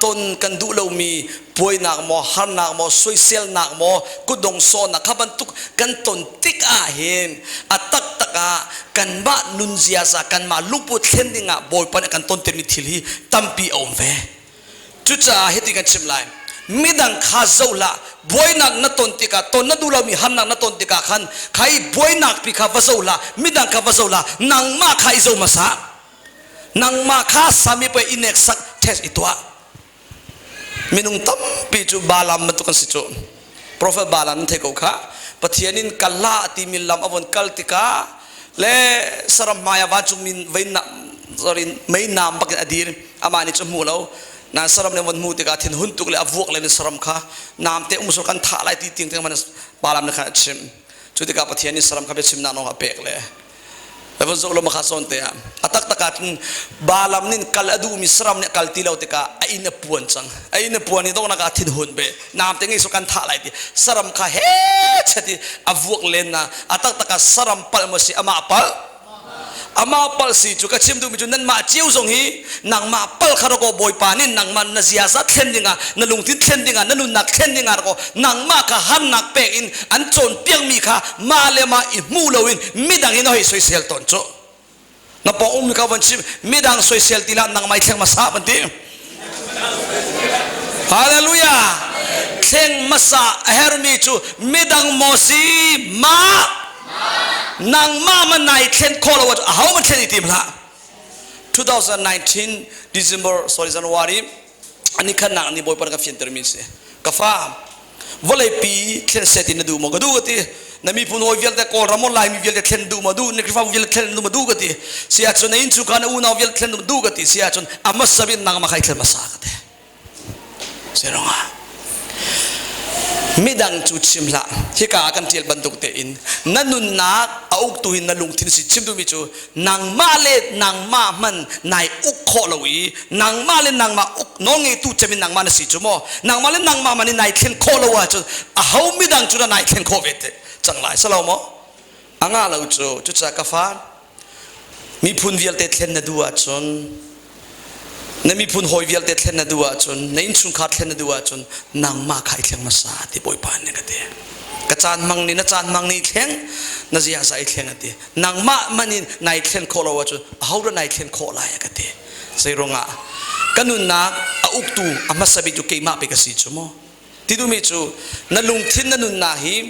ต้นกันดูเรามีป่วยนักมอฮันนักมอสวยเซลนักมอกุดงโซนักขับันตุกกันต้นติกอาเห็นอัตักตะกากันบ้านุนเซียซากันมาลุกปุดเส้นดิ่งอ่ะบอยปานกันต้นเต็มทิลีตั้มปีอมเวจุดจ้าเหตุกันชิมไลมิดังข้าเจ้าละบอยนักนัตนติกาตนนัดูเรามีฮันนักนัตนติกาขันใครบอยนักปีข้าเจ้าละมิดังข้าเจ้าละนางมาใครเจ้ามาสานางมาข้าสามีไปอินเอกสักเทสอีตัวมินุงตั้มปีจูบาลามมันตุกันสิจูโปรเฟสบาลามเทกูข้าปะเทียนินกัลลาติมิลลามอวันกัลติกาเลสรมายาวาจุมินเวนัมsorry ไม่นามปักอดีตอามานิจมูเรานั่นสรมในวันมูติกาทิ้งหุ่นตุกเลยอวกเลยในสรมข้านามเตะมุสกันท่าไล่ตีติงเตงมันบาลามในขณะชิมจุดที่กาปะเทียนิสรมข้าเป็นชิมนานองอาเปกเลยแล้ววันศุกร์เรามาข้าสอนเตะอัตักตะการบาลามนินกัลอดูมิสรมเนี่ยกัลตีเราติกาไอ้เนปวนจังไอ้เนปวนนี่ต้องนักทิ้งหุ่นเบนามเตงไอ้สุกันท่าไล่ตีสรมข้าเฮ้เฉที่อวกเลยนะอัตักตะการสรมปัลมาสิอามาปัลอามาปัลสิจุกชิมดูมิจุนันมาเจียวทรงฮีนางมาปัลคาร์โกบอยปานินนางมันนาเซียซัดเทนดิงะนลุงทิศเทนดิงะนันุนักเทนดิงะร์โกนางมาข้าหันนักเปกินอันโจนเปียงมีข้ามาเลมาอิมูลวินมิดังอินโอฮิสวยเซลตอนโจนับปองมิข้าวันชิมมิดังสวยเซลติลานางไม่เทงมาซาบันทีฮาเลลูยาเทงมาซาเฮร์มิจูมิดังโมซีมานางมามันนายเทนโคลวัดเอามันเทนอีทีมละ2019 December sorry January อันนี้ขนาดนี้บอยปนกับฟินเตอร์มิสกาฟ้าวอลเลปีเทนเซตินดูมาก็ดูกันทีนั่นมีพูนโอยเวลแต่กอลรามอลไลมีเวลแต่เทนดูมาดูนึกว่าเวลเทนดูมาดูกันทีเสียจนในอินทุกันอูน่าเวลเทนดูกันทีเสียจนอามัสบินนางมาใครเทนมาสักกันทีเสียร้องมิดังจุดชิมละที่กากันเทียบบันทุกเตอินนั่นนุนนักเอาอุกตุหินนั่นลุงทิ้งสิชิมดูมิจูนางมาเลนางมามันนายอุกโคลวีนางมาเลนางมาอุกน้องไอตุจะมีนางมาในสิจูโมนางมาเลนางมามันนายเข็นโคลวะจูเอามิดังจุดนายเข็นโควิดจังไรสลามออ่างาเราจูจุดจากกาฟ้ามีพูนเวลเตเทนนดูอาจนนั่นมีพูนหอยเวลเตเทนนดูอาจนในอินชุนขาดเทนนดูอาจนนางมาใครเข่งมาสาที่บอยปานเนี่ยกันเดียกระจานมังนี่นะจานมังนี่เข่งน่าจะอยากใส่เข่งกันเดียนางมามันนี่นายเข่งโคลวะจนเขาด้วยนายเข่งโคลายกันเดียใส่รงอ่ะกันนุนนักอุกตูอามาสบิจูเกมาไปกันสิจูโมที่ดูมิจูนั่นลุงทิ้นนั่นนุนนาหิม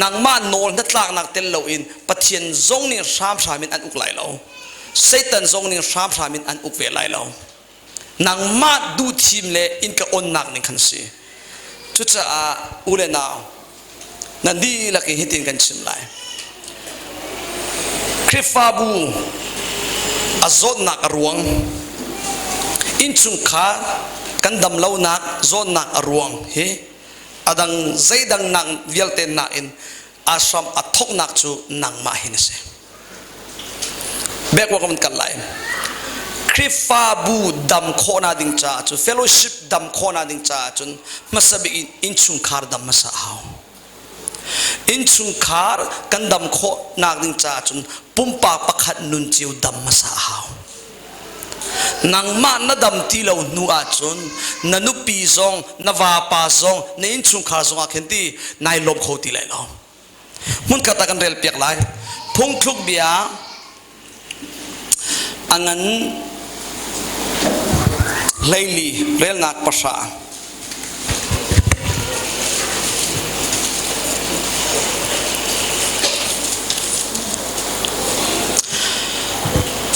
นางมาโนนนัดลากนักเตลโลอินปะเทียนซงนี่สามสามินอันอุกไหลเราเซตันซงนี่สามสามินอันอุกเวไหลเรานางมาดูทีมเลอินกับอนนักนี่ขันสิจุดจะอุเลนานั่นดีลักหิตินกันชิมไลคริฟาบูอาโซนักรวงอินชุงขากันดำเล่านักโซนักรวงเฮอดังใจดังนางเวียลเตนนักอินอาสามอัทกนักจูนางมาหินเสเบกว่ากันกันไลคริฟาบูดัมโคนาดิงจ้าจูเฟลโลชิพดัมโคนาดิงจ้าจนมาสบิอินชุงคาร์ดัมมาสาหาวอินชุงคาร์กันดัมโคนาดิงจ้าจนปุ่มปากปักขัดนุนจิวดัมมาสาหาวนางมานาดัมตีเราหนูอาจนนานุปีซองนาวาปาซองในอินชุงคาร์ซองอาเคนตีนายลมโคตีเลยเรามุนกตากันเรลเปียกไลพงทุกเบียอันนั้น Lately, real nak pasha.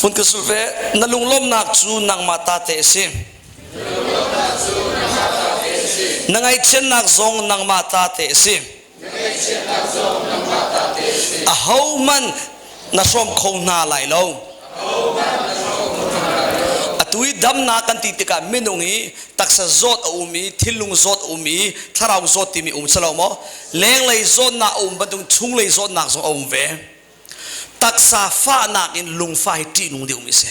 Fun kesulve nalunglom nak chu nang mata te sim. Nangai chen nak zong nang mata te sim. A how man na som khong na lai lo. Atui dam na kan titika minungi taksa zot umi thilung zot umi tharau zot timi salomo leng lei zot na bandung chung lei zot nak zong ve. Taksa fa nak in lung fa hi ti nung de umi se.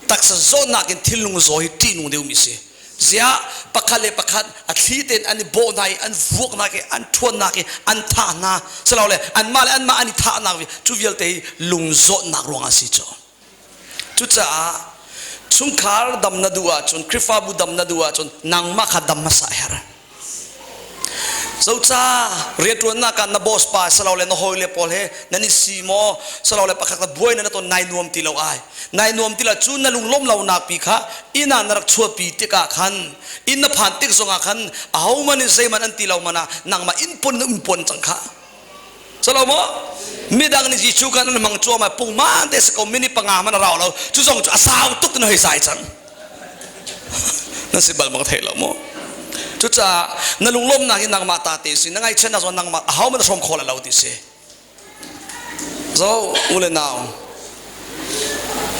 Taksa zot nak in thilung zo hi ti nung de umi se. Zia pakhale pakhat athiten ani bo nai an vuk na ke an thon na ke an tha na salole an mal an ma ani tha na chu vial te lung zot nak ronga si cho. Chu cha chung khar dam na duwa chun krifa bu dam na duwa chun nang ma kha dam ma sa her. So cha retron na kan na boss pa salole no hoile pol he nani simo salole pakhat boy na to nai nuam ti lo ai nai nuam ti la chun na lung lom lo nak pi kha ina narak chua pi ti ka khan in na phan tik zonga khan a how man is man an ti lo mana nang ma in pon chang kha salomo midang ni ji chu kan mang chua ma pung man te se ko mini panga man raw lo chu zong chu asaw tuk na hei sai chang na si bal mang thai lo mo chu cha na lung lom na hin nang mata te si nangai chen na zo nang ma how man som khola lo ti se so ule now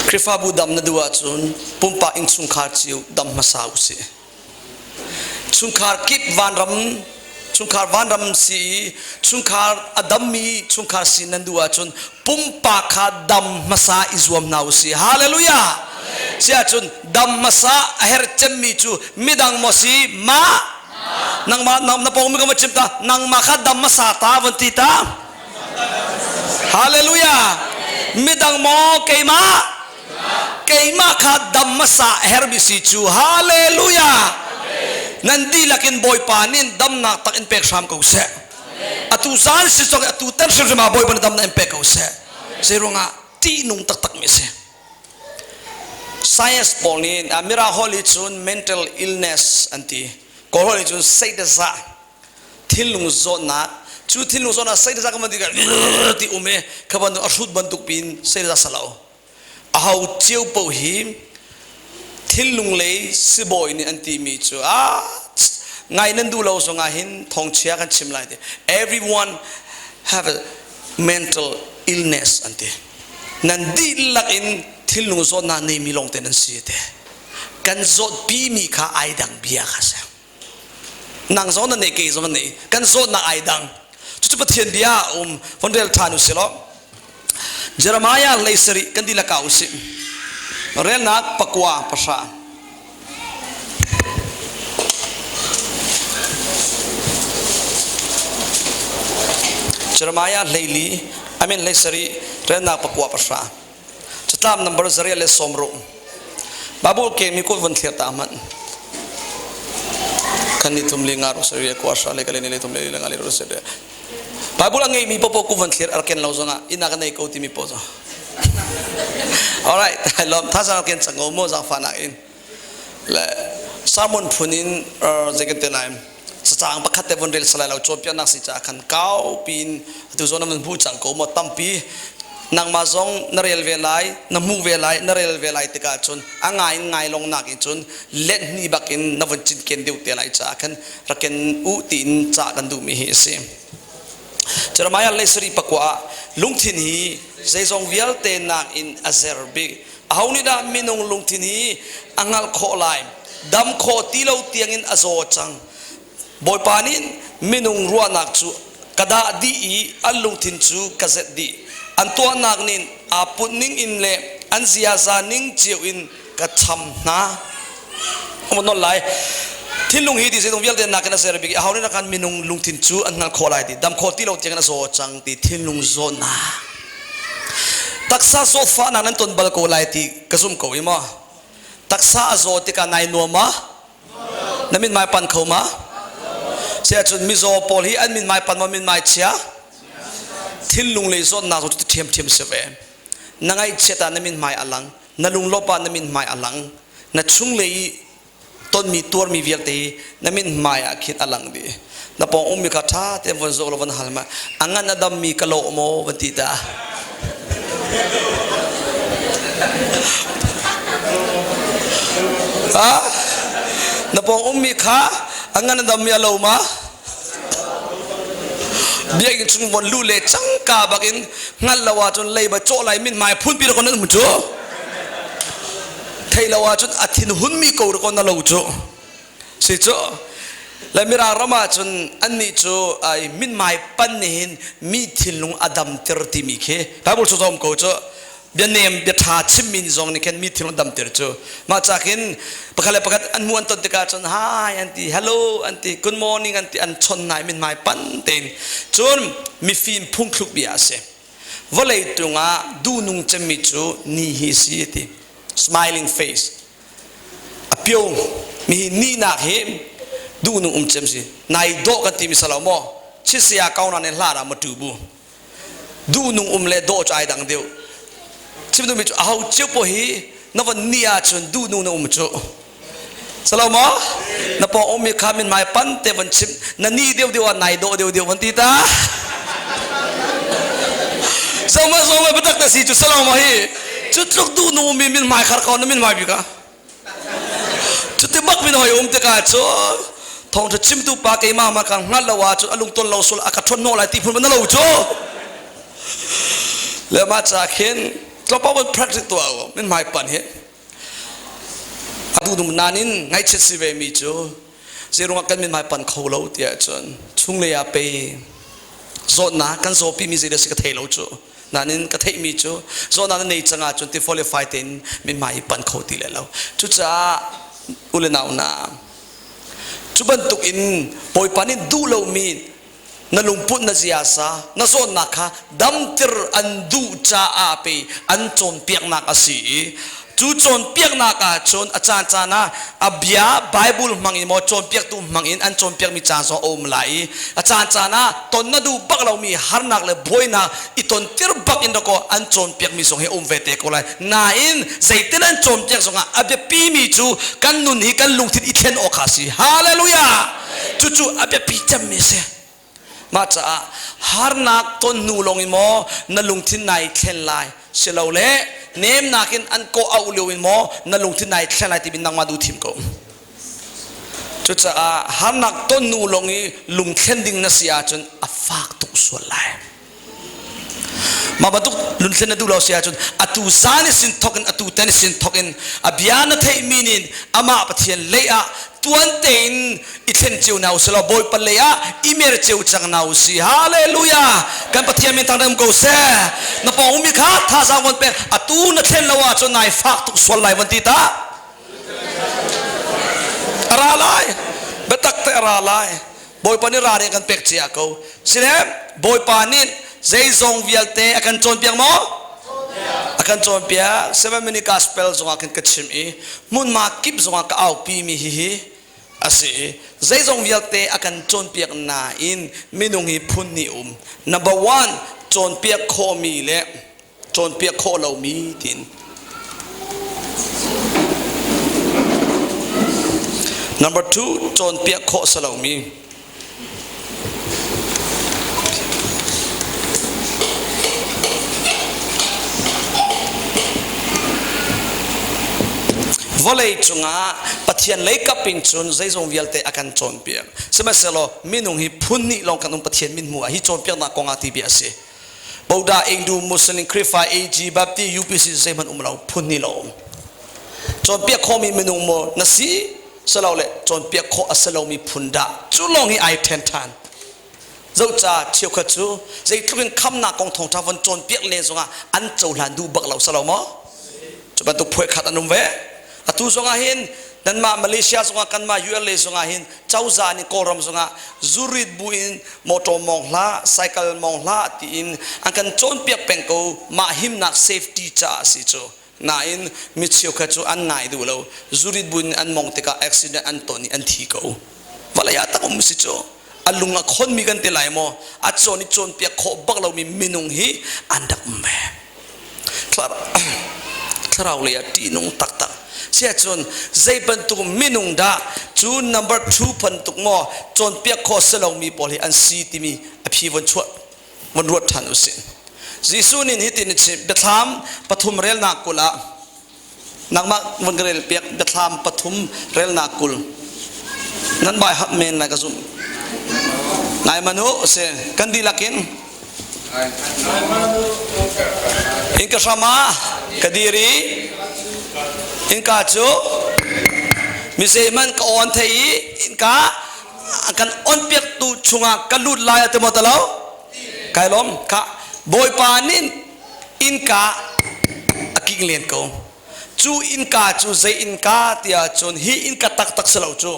krifa bu dam na duwa chun pumpa ing chung khar chiu dam masau se chung khar kip van ram si chung khar adami chung khar si nan duwa chun pumpa kha dam masa izwam nau si hallelujah sia chun dam masa aher chemmi chu midang mosi ma nang ma na pong mi ka machimta nang ma kha dam masa ta vanti ta hallelujah midang mo keima kha dam masa aher bi si chu hallelujah nandi lakin boy panin dam na tak in pek sam ko se atu zan si sok atu tan sir ma boy pan dam na in pek ko se ronga ti nung tak mi se science polin amira holy chun mental illness anti ko holy chun sai da za thilung zona chu thilung zona sai da za ka mandi ga ti ume khaban ashut banduk pin sai da salao ahau chiu po hi thilung lei siboy ni anti mi chu ngai nan du lo so nga hin thong chia kan chim lai de everyone have a mental illness anti nan di lak in thilung zo na nei mi long ten si te kan zot pi mi kha ai dang bia kha sa nang zo na nei ke zo na nei kan zot na ai dang chu pathian bia fondel thanu silo jeremiah leisari kan di la ka usi rel nak pakwa pasha jeremiah leili leisari rel nak pakwa pasha Thlecam number zari le somro babu ke mi ko van thia ta man khani tum le ngaru sari ko asha le kale ne tum le ngali ro se de babu la ngai mi popo ku van thia arken lo zonga ina ka nei ko ti mi pozo all right I love thasa ken chango mo za fana in le samon phunin jeket laim chang pakhat te von rel salai lo chopia nak si cha khan kau pin tu zona man bu chang ko mo tampi nang mazong narel velai namu velai narel velai tika chun angai long nak chun let ni bakin nawanchin ken deu te lai cha khan raken u tin cha kan du mi hi se jeremiah lesri pakwa lungthin hi zeizong vial te nak in azerbi ahuni da minung lungthin hi angal kho lai dam kho tilo tiang in azo chang boy panin minung ruwa nak chu kada di i alungthin chu kazet di antua nak nin aput ning in le anzia za ning chiu in ka cham na mono lai thilung hi di se dong vial de nak na ser bi hauni na kan minung lungthin chu an ngal kholai di dam khoti lo tiang na so chang ti thilung zona taksa so fa na nan ton bal ko lai ti kasum ko ima taksa azo ti ka nai no ma namin mai pan kho ma se chun mi zo pol hi an min mai pan ma min mai chia thilung le zon na zo thiam se ve nangai cheta namin mai alang nalung lopa namin mai alang na chung le ต้นมีตัวมีเวียตีนั่นมินมายาคิดอลังดีนับปองมีคาถาเต็มวันโซลวันฮัลมาอังนั้นดำมีกะโลโมวันติตานับปองมีขาอังนั้นดำมีอโลมาเบียกินชุนวันลูเล่จังกาบักินงั้นละว่าจนเลยบะโจไลมินหมายพุ่นปีละคนนั้นมุจ้ไทยละว่าจนอาทิตย์หุ่นมีกูละคนนั้นละมุจ้สิจ้และมีรามาจนอันนี้จ้ไอ้มินหมายปันนี่มีทิลุงอดัมเตอร์ติมิเคพระบุตรสมกูจ้เบียนเนมเบียทาชิมินซองนี่แค่มีทิลุงอดัมเตอร์จ้มาจากอินประคับประคับอันมวนต้นตะการจนฮายอันที่ฮัลโหลอันที่ good morning อันที่อันชนนายมินหมายปันเต็นจนมีฟิล์มพุ่งคลุกบิอาเซว่าเลยตรงอ่ะดูนุ่งจะมีจูนี่ฮิสิติ smiling face อภิวมีนี่นักเห็นดูนุ่งจำสินายโดกันที่มิสลามอชิสยาเก้านั้นลาดามาดูบูดูนุ่งเล่โดใจดังเดียวชิมดูมิจูเอาเจ้าพ่อฮีนับวันนี้อาจนดูนุ่งจูสลามอนับพอมีคำมินหมายปันเตวันชิมนันนี่เดียวเดียวนายโดเดียวเดียววันที่ตาสมัยบัตรแต่สิจุดสลามอฮีจุดลูกดูนุ่งมินหมายขารเขานั่นมินหมายบิกะจุดที่บักมินหอยตะการโจทองจะชิมตูปากไอ้มาคังงั้นละว่าจุดอลุงต้นเราสุลอากัดชนโนไลตีพุ่นมันนั่นเราโจแล้วมาจากเห็นเราบอกว่า practice ตัวมินหมายปันเห็นดูนุ่มนานินไงเช็ดสิเวมีจูเสียงว่ากันมินหมายปันเขาเราเดียจนชุ่งเลยอาไปโซนากันโซปีมีเสียงสิกเทเราจูนานินกเทมีจูโซนาในจังหวะจนที่ qualify เต็นมินหมายปันเขาตีเลยเราจุจ้าอุเลนาวนาจุบันตุกินปอยปันินดูเรามีนั่นลุงพุทธนัจยาสานั่นโซนักฮะดัมติรอันดูจ้าอาไปอันจนเปียกนักสิจูจนเปียกนักจนอาจารย์จานะอับยาไบเบิลมังอินมอจนเปียกตูมังอินอันจนเปียกมีจานสองอมไหลอาจารย์จานะตอนนั้นดูบักเรามีฮาร์นักเลยบอยนักอีตอนเติร์บักอินตะก็อันจนเปียกมีสองให้อมเวเตก็เลยนาอินใจเต้นอันจนเปียกสองอ่ะอับยาปีมีจูกันนุนฮีกันลุงทิดอีเทนโอคาสิฮาเลลูยาจูอับยาปีจำมีเสมาจากฮาร์นักต้นนูลงอินมอนั่นลุงทิดนายเทนไลเชลเอาเล่เนมนักินอันโกเอาเลียวอินโมนั่นลงที่ไหนแค่ไหนที่บินนังมาดูทีมก็จุดจะหานักต้นนูลงนี้ลุงเข่นดิ่งนัสยาจนอฟากตุกส่วนไหลมาบัตุลุงเข่นดูเราเสียจนอตูซานิสินทอกินอตูเตนิสินทอกินอบิอานะเทมินินอามาปะเทียนเลียตัวนเตนอิเทนเจียวนาอุสลาบอยปะเลียอิเมร์เจียวจังนาอุสิฮาเลลูยากันปะเทียนมินทางเดิมกูเซ่นับปองมิขาท่าสางวันเป็นอตูนัเทนละว่าจนนายฟักตุกส่วนไหลวันที่ตาอะไรไรเบตักเตอะไรไรบอยปานิราเรียกันเป็กเจียกูสิเนมบอยปานินใจทรงวิลเตอกันจนเปียงโมakan compia seven minute gospel zonga kan kachim e mun ma kip zonga ka au pi mi hi asi zai zong vialte akan chonpia na in minung hi phun ni number 1 chonpia kho mi le chonpia kho lo mi tin number 2 chonpia kho salo mi volei chunga pathian leika pin chun zaizong vialte akan chonpia semaselo minung hi phunni long kanung pathian min mu hi chonpia na konga ti bi ase boda hindu muslim krifa ag bapti upc zeman umlau phunni lo chonpia khomi minung mo nasi selo le chonpia kho aselo mi phunda chulong hi ai ten tan zaucha chiu khachu zai thuin khamna kong thong tha von chonpia le zonga an choulan du bak lo selo mo chuban tu phoi khat anum ve atu zonga hin dan ma Malaysia zonga kan ma ULA zonga hin chauza ni koram zonga zurit buin motor mongla cycle mongla ti in angkan chon piak pengko ma him nak safety cha si cho na in michio khachu an nai du lo zurit buin an mong te ka accident an toni an thi ko wala ya ta ko mi si cho alunga khon mi kan te lai mo a choni chon piak kho bak lo mi minung hi andak me klara klara le ya ti nung tak tak เสียจนใจบรรทุกมินุงดาจูน number 2พันตุกมอจนเปียกคอสลงมีปอลีอันซีที่มีอภิวันชวดวันรวดทันอุสินจีซูนินฮิตินิชิเบทามปฐุมเรลนากุละนักมักวันเรลเปียกเบทามปฐุมเรลนากุลนั้นบ่ายฮับเมนนายกระซุมนายมนุเสกันดีลักินอินกะชามากะดีรีอินกาจูมิเซมันกออนเทยอินกากันออนเปียกตูชุงกันลุดลายเตมอตะลาวไกลล้อมค่ะบอยปานินอินกาอกิงเลียนกูจูอินกาจูใจอินกาเตียจนฮีอินกาตักสลาวจู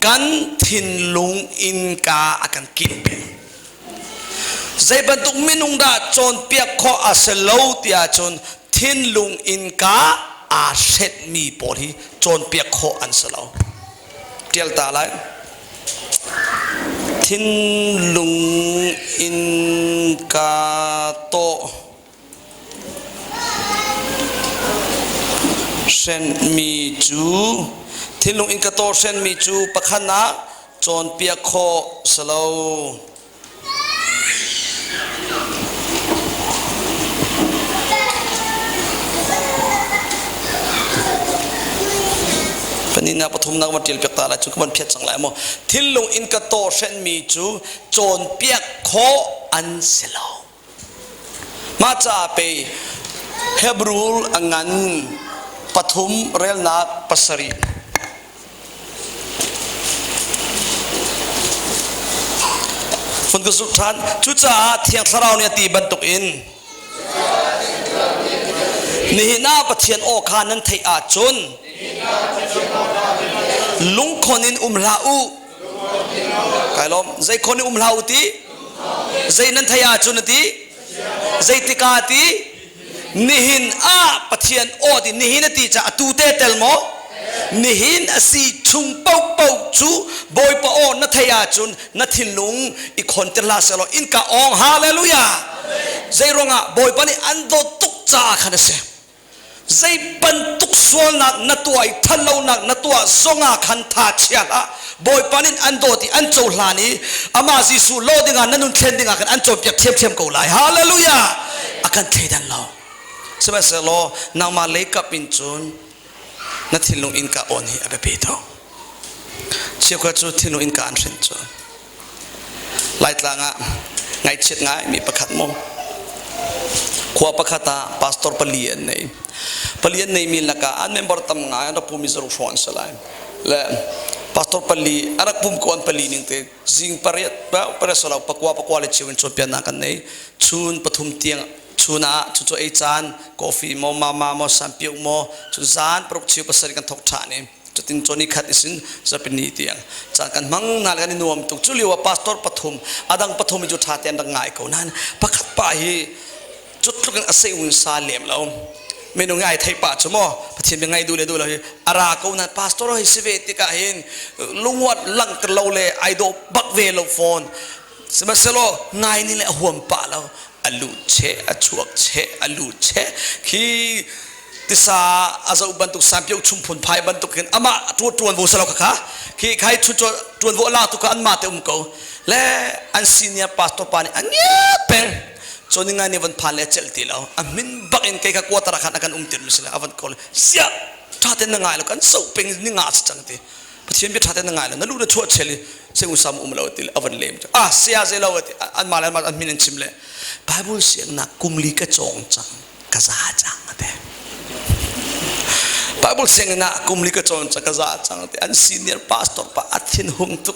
กันทินลุงอินกาอากันกินเป็นใจบรรทุกมินุงดาจนเปียกข้ออาเซลาวเตียจนทินลุงอินกาอาเซตมีปอดีจนเปียกข้ออันเซลาวเทียลตาไลทินลุงอินกาโตเซนมีจูทินลุงอินกาโตเซนมีจูปะขณะจนเปียกข้อเซลาวปนินาปฐุมนักวันเดียลเปียกตาละจุกมันเพียรสังหลายโมทิลลงอินกะโตเส้นมีจูโจนเปียกโคอันเซลามาจากไปเฮบรูลอังันปฐุมเรลนาปัสรีฝนกระสุนทันจุจ้าเทียงสราวเนี่ยตีบรรทุกอินนี่หน้าปะเทียนโอคานั้นไทยอาจุนลุงคนนินลาอูไกลล้อมใจคนนินลาอูตีใจนั้นทยาจุนตีใจติกาตีนิหินอาปะเทียนโอตีนิหินตีจะตูเตเตลโมนิหินอสีชุงเป่าเป่าจูบอยปะโอนัทยาจุนนัทินลุงอีกคนเตลาเซโลอินกาองฮาเลลูยาใจรงะบอยปะนี่อันโดตุกจ้าขันเสใจบรรทุกส่วนนักนัตัวไอ้ทันเรานักนัตัวสงาขันทาเชียละบอยปานินอันโดติอันโจลานีอามาซิสูโลดิงานันุนเทนดิงากันอันโจเปียกเทียมเทียมกูไลฮาเลลูยาอากันเทดันเราสมัยเสโลนามาเลกับปินจุนนัทิลงอินกาออนฮีอเบเบโตเชื่อว่าจุทิลงอินกาอันเซนจุไล่ตลางะไงเช็ดไงมีประคัดมงขวบประคัตาพาสตอร์ปลียนในปลียนในมีลักอันเมมเบอร์ตั้งงานรับภูมิสรุปฟอนสลายและพาสตอร์ปลีอารักภูมิกวนปลีนิ่งเตจิงปริยัตปริยัตสลาวปกวาเลชิวันโชเปียนนักันในชุนปฐุมเตียงชุนชุนโจเอจานกาแฟโมมาโมสัมพิวโมชุนจานปรุกชิวภาษากันทกฐานจุดตินโจนิขัดสินจะเป็นนิเตียงจากกันมังนาลกันนวมตุกจุลิวพาสตอร์ปฐุมอดังปฐุมจุดท่าเตียนดังไงเขานั้นประคับไปจุดทุกอย่างอาศัยวิสาเลมเราเมนูง่ายไทยป่าชั่วโมงพระเทียนเป็นไงดูเลยอาราเขานั้นพาสตอร์ให้สิเวติกาเห็นลุงวัดลังตะเราเลยไอโดบักเวลฟอนสมัยเสโลง่ายนี่แหละห่วงป่าเราอลูเชอชวกเชอลูเชขี้ติสาอาซาอุบันตุกสามเปียวชุมพลภายบันตุกเห็นอามาตรวจบุษเราค่ะขี้ใครตรวจบุลาตุกอันมาเตอุมเขาและอันซีเนียพาสตอร์ปานี่อันเนี้ยเป็นจนงานนี้วันผ่านแล้วเจลตีแล้วอามินบักอินใครก็กวาดตระขันอาการติดมิสละอาวันก่อนเสียท่าเต้นง่ายแล้วกันสู้เป็นนี่ง่ายจังทีพอเทียนไปท่าเต้นง่ายแล้วนั่นรู้นะชั่วเฉลี่ยเสียงอุสามเราติอาวันเล่มจ้ะเสียเสียเราติอันมาแล้วอันมินชิมเลยไบเบิลเสียงนักกุมลีกระจงจังกระซาจังเด้ไบเบิลเสียงนักกุมลีกระจงจังกระซาจังเด้อันซีเนียร์พาสตอร์ปะอัฐินหุมตุ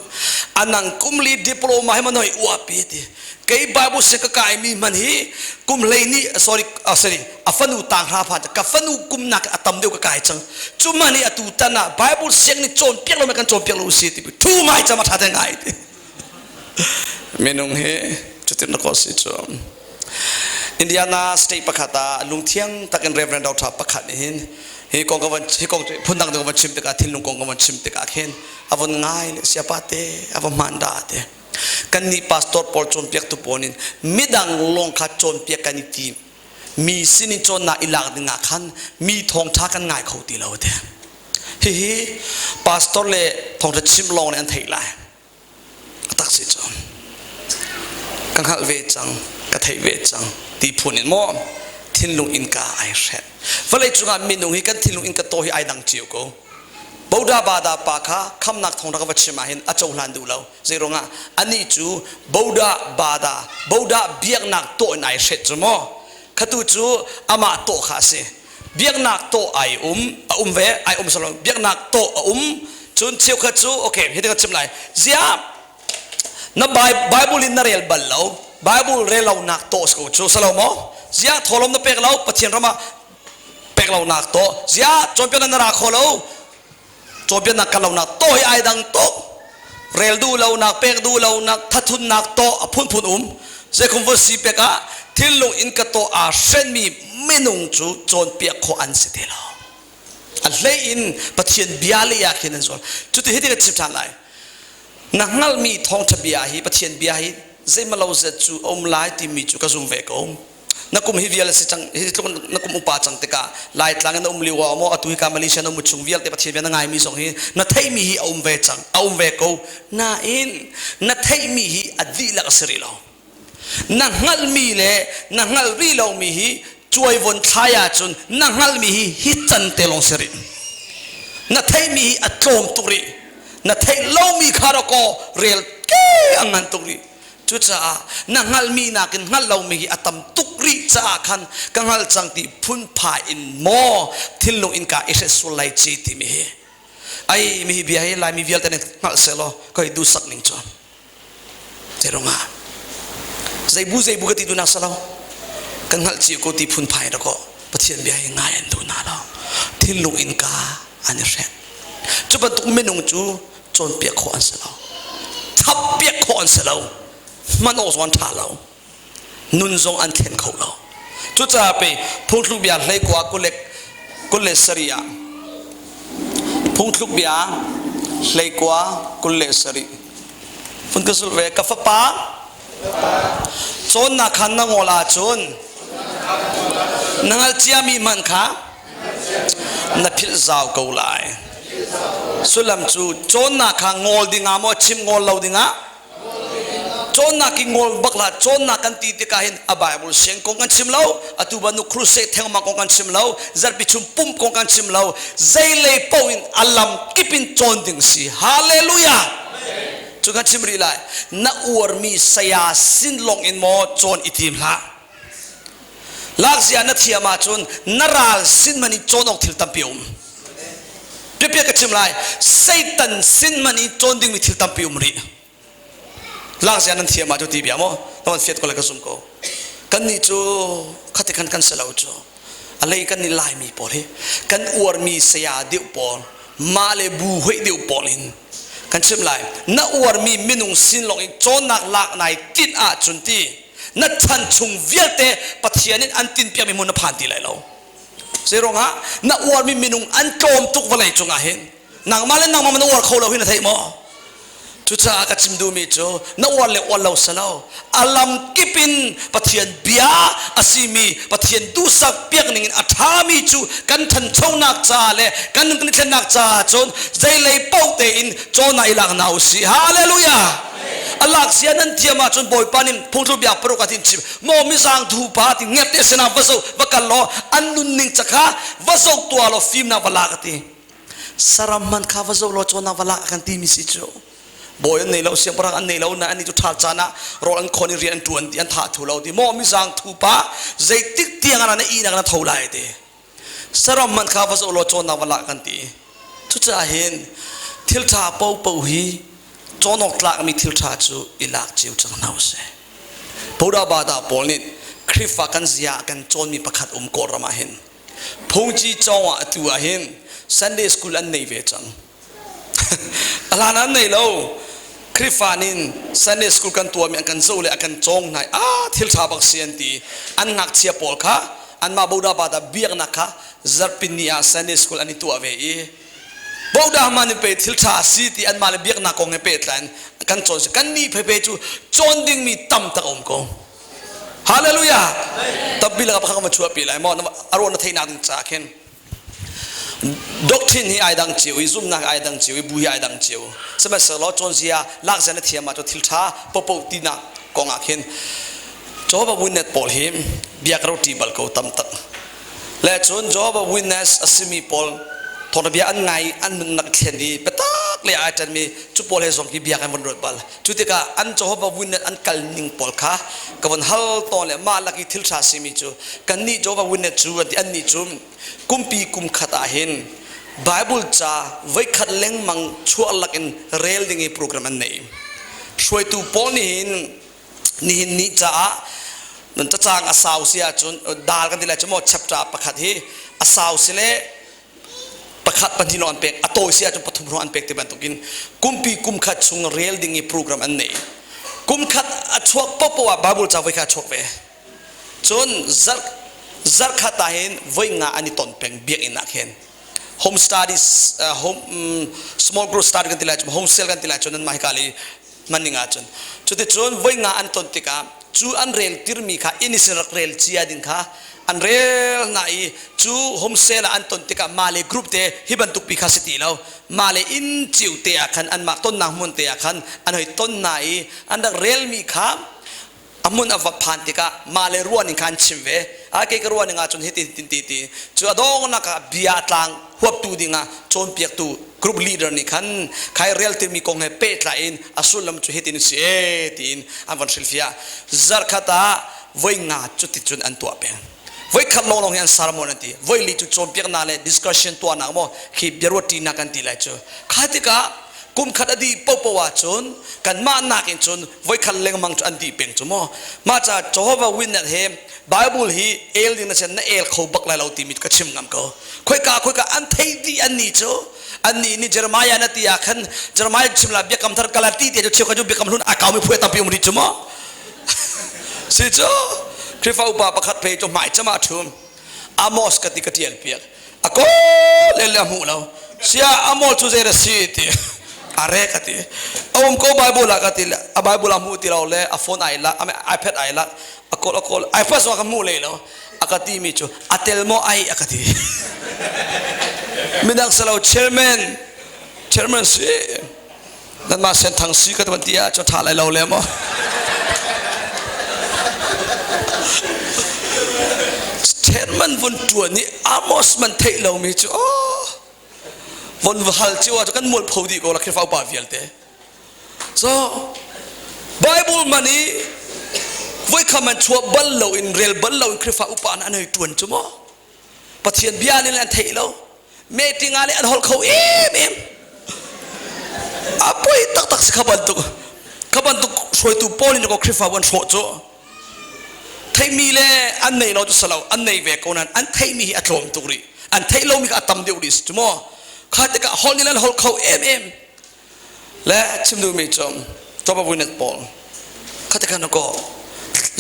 อันนังกุมลีดิปโลมาให้มันหน่อยอวบปีติไอ้ไบเบิลเสียงก็กลายมีมันฮีกุมเลยนี่sorry อฟันูต่างหาผ่านกับฟันูกุมนักอัตมเดียวก็กลายจังจุมันนี่อตุตันนะไบเบิลเสียงนี่โจนเปียกเราไม่กันโจนเปียกเราสิติทูไม่จะมาท่าได้ไงติเมนุงเฮจุดที่นักสิจอมอินเดียนาสเตย์ประคตาลุงเทียงตะกันเรเวรนดาวทับประคตเห็นเฮกองกวันเฮกองพุ่นดังกวันชิมตะกาทินลุงกองกวันชิมตะกาเห็นอวันง่ายเลยเสียปาเตอวันมันดาเตกันนี่พาสตอร์พอลโจนเปียกตุปอนินมิดังลงขัดโจนเปียกกันนี่ทีมีสินิโจนนาอิลักดิงาคันมีทองทักกันง่ายเขาตีเราเต ฮิพาสตอร์เล่ทองจะชิมลองในอันไทยไลตักสิจอมกังหัลเวจังกะไทยเวจังตีพูนินมอทินลุงอินกาไอเช็ดวันเลยจุงามินุงฮิกันทินลุงอินกาโตฮิไอดังจิวโกบูดาบาดาปาคาคำนักทองรักวัชมาเห็นอาจารย์ลันดูเราเจรงะอันนี้จูบูดาบาดาบูดาเบียกนักโตไอเช็ดจุโมขัดจูอามาโตขาเสเบียกนักโตไอเวไอสลองเบียกนักโตจุนเชียวขัดจูโอเคเห็นกันชิมไรเสียนับไบเบิลอินนาเรลบัลเราไบเบิลเรลเรานักโตสกูจูสลามอเสียทอลมนับเป็กเราปะเทียนเรามาเป็กเรานักโตเสียจอมเป็นนาราโคเราจบยันนักกันเรานักโตให้ไอดังโตเรลดูเรานักเป็กดูเรานักทัทุนนักโตพุ่นเจ้าคุมวสีเป็กะที่ลงอินกโตอาเซนมีเมนุงจูจนเปียกขอันเสด็จเราอันเลยอินปะเทียนบิอาลียาคินันส่วนจุดที่ที่กระชิบทานไรนักนัลมีทองทบิอาฮีปะเทียนบิอาฮีเจมาเราเจจูอมไลที่มีจูกระซุ่มเวกอมนักกุมฮิวิลสิจังฮิตลุนักกุมอุปาจังเตกะไล่ตลังนักลิวะโมอตุฮิกามาเลเซียนักมุชงวิลเตปะเทียนนักไงมีสองฮินักไทยมีฮิอมเวจังอมเวกอน่าอินนักไทยมีฮิอดีลักษริลานักนัลมีเล่นักนัลรีลามีฮิช่วยวนทายาจุนนักนัลมีฮิฮิจันเตลงสรินักไทยมีฮิอัตโลมตุรีนักไทยลามีคาร์โกเรลเกอังงันตุรีจุดจ้านักฮัลมีนักฮัลเรามีอัตมตุกรีจ้าขันกังฮัลจังที่พุ่นพายอินโมทิลลงอินกาเอเชสุไลจีติมีไอมีบิอาฮีไลมีวิลเตนฮัลเซโลก็ให้ดูสักหนึ่งจอนเจรงาใจบุกติดูนักสลาวกังฮัลจีโกที่พุ่นพายแล้วก็ปะเทียนบิอาฮีง่ายอันดูนาเราทิลลงอินกาอันนี้เช่นจุดประตูเมนุงจูจนเปียกขอนสลาวทับเปียกขอนสลาวมันโอสวันท่าเรานุนทรงอันเทนเขาเราจุดจะไปพุ่งทุกอย่างเลยกว่ากุเล็กสริยาพุ่งทุกอย่างเลยกว่ากุเล็กสริพุ่งกระสุนเวกฟ้าป้าจนนักขันนังโอลาจนนังอัลเจียมีมันค่ะนับพิจาวกูไลสุลัมจูจนนักขังโงลดิงามอชิมโงลเราดิงาจนนักกิงงบักลาจนนักกันตีติกาหินอบายบุษเสียงกงกันชิมเล่าอตุบันุครูเซเทงมากงกันชิมเล่าจัดปิชุมปุ่มกงกันชิมเล่าใจเลยปูอินอัลลัมกิปินจนดิ่งสีฮาเลลูยาจุกันชิมรีไลนักอวดมีสยาสินลงอินโมจนอิทิมละลักษณะนัทเทียมาจนนราลสินมันจนออกทิลตัมปิอุมเปียกกันชิมไลไซตันสินมันจนดิ่งมิทิลตัมปิอุมรีลักษณะนั้นเทียมมาจุดที่เบียมต้องมันเฟียดก็เลยกระสุนก็กันนี่จูขัดกันสลาวจูอะไรกันนี่ลายมีปอลกันอวดมีเสียเดียวปอลมาเลบูเฮเดียวปอลินกันเชื่อมลายนักอวดมีมินุงสินลงอีกโจนักหลักในติดอาจุนตีนักทันชุงเวียเตปะเทียนินอันตินเปียมีมุนผ่านตีไหลเราเสียรงฮะนักอวดมีมินุงอันโจมตุกวันไหนจงอาเห็นนางมาเล่นนางมันอวดเขาเราหินไทยมอจุดจ้ากัดชิมดูมีโจนักวันเล่วันเราสลาวอัลลัมกิปินปะเทียนเบียอาซิมีปะเทียนดูสักเปียกนิ่งอัฐามีจูกันทันช่องนักจ่าเล่กันนึกนิดนักจ่าจนใจเลยเป้าเตอินโจนายหลังนาวสิฮาเลลูยาอัลลักเสียนั้นเทียมาจนบ่อยปานิมพงทุบยาปรุกัตินชิบโมมิสังทูปาติเงียบเตสนาวโซวกันล้ออันนุนนิ่งจักฮะวโซตัวล้อฟิมนาวลากติสารมันข้าวโซล้อโจนาวลากันตีมิสิโจบอยอันนี้เราเสียงพลังอันนี้เรานะอันนี้จุดท้ายจานะรออันคนเรียนตัวอันท่าถูเราที่มอมิสังทูปะใจติ๊กเตียงอันนั้นอีนักนั้นเท่าไรเดสารมันข้าวโซโลโจนาวลากันตีทุกจะเห็นทิลท่าเป่าฮีโจนอกหลักมีทิลท่าจูอิลักจิวจังน่าเสพูดบาดาปอลินคริฟากันเสียกันโจนมีประคัดกอรมาเห็นพงจีจงอ่ะตัวเห็นซันเดย์สคูลอันนี้เวจังอะไรนั้นในเราคริฟานินซันเดย์สคูลกันตัวมีอันกันโซเลอันกันจงไหนทิลท่าบักเซียนตีอันนักเชียปอลค่ะอันมาบูดาบาดาเบียกนักค่ะจัดปินยาซันเดย์สคูลอันนี้ตัวเวอีบูดามันเป็นทิลท่าซีตีอันมาเลเบียกนักของเป็นแลนกันจงกันนี่เปจูจนดิ่งมีตั้มตะอมกงฮาเลลูยาตับบิลกับพระคำว่าชัวปีไรมอนอารมณ์ในที่นั้นจากเห็น doctrine hi ai dang chiu izum nak ai dang chiu bu hi ai dang chiu sama sa lo chon sia lak jana thiama to thil tha popo tina konga khen joba winnet pol him biak roti bal ko tam tak le chon joba witness asimi pol thona bia an ngai an nak thlen di petak le ai tan mi chu pol he song ki biak an rot bal chutika an joba winnet an kal ning pol kha kawan hal ton le ma laki thil tha simi chu kan ni joba winnet chu an ni chu kumpi kum khata hen Bible cha vai khat leng mang chu alak in rel ding e program an nei shoi tu pol ni ni cha nan ta chang asaw sia chun dal kan dila chmo chapter pakhat hi asaw sile pakhat panjinon pek atoi sia chun pathum ron pek te ban tukin kumpi kum khat chung rel ding e program an nei kum khat achok popowa Bible cha vai kha chok ve chun zar khata hen vai nga ani ton peng biak ina khen home studies small group study kan dila chum home cell kan dila chun nan mai kali maninga chun chuti chun vai nga an ton tika chu an rel tirmi kha initial rel chia din kha an rel nai chu home sale an ton tika male group te hiban tuk pi kha siti lo male in chiu te akhan an ma ton na mun te akhan an hoi ton nai an da rel mi kha amun ava phan tika male ruan in khan chimve a ke ka ruan nga chun hiti tin chu adong na ka bia tlang huap tu dinga chon piak tu group leader ni khan khai rel tirmi kong he pe tla in asulam chu hitin se tin an van silfia zar khata voi nga chuti chun an tua pe voi khat long long yan sermon ati voi li chu chom piak na le discussion to na mo khi beroti na kan ti lai chu khatika kum khat adi popo wa chun kan ma na kin chun voi khat leng mang chu an ti peng chu mo ma cha Jehovah witness he Bible hi el din na chen na el kho bak la lo ti mit ka chim ngam ko khoi ka an thei di an ni chu an ni Jeremiah na ti akhan Jeremiah chimla bia kam thar kala ti te chu ka ju bia kam hun akaw mi phue ta pi umri chu mo si chu krifa upa pakhat pe chu mai chama thum amos ka ti ka tiel piak ako le la mu lo sia amol chu zera si ti are ka ti awum ko Bible la ka ti a Bible mu ti lo le a phone ai la iPad ai la akol ai first wa ka mu le lo akati mi chu atel mo ai akati minang salo chairman si dan ma Senthang si ka tan tia cho tha lai lo le mo chairman von tuan ni amos man thei lo mi chu von hal chi wa kan mol phodi ko la khifa pa vialte so Bible mani voi khaman chua bal lo in rel bal lo in khifa upan an hoi tuan chu mo pathian bian ni lan thei lo meeting ale an hol khau em apoi tak khaban tu soi tu polin ko khifa wan so chu thei mi le an nei lo chu salo an nei ve ko nan an thei mi atlom tukri an thei lo mi ka tam deu dis chu mo khate ka hol ni lan hol khau em le chim du mi chom to ba winet pol khate ka no ko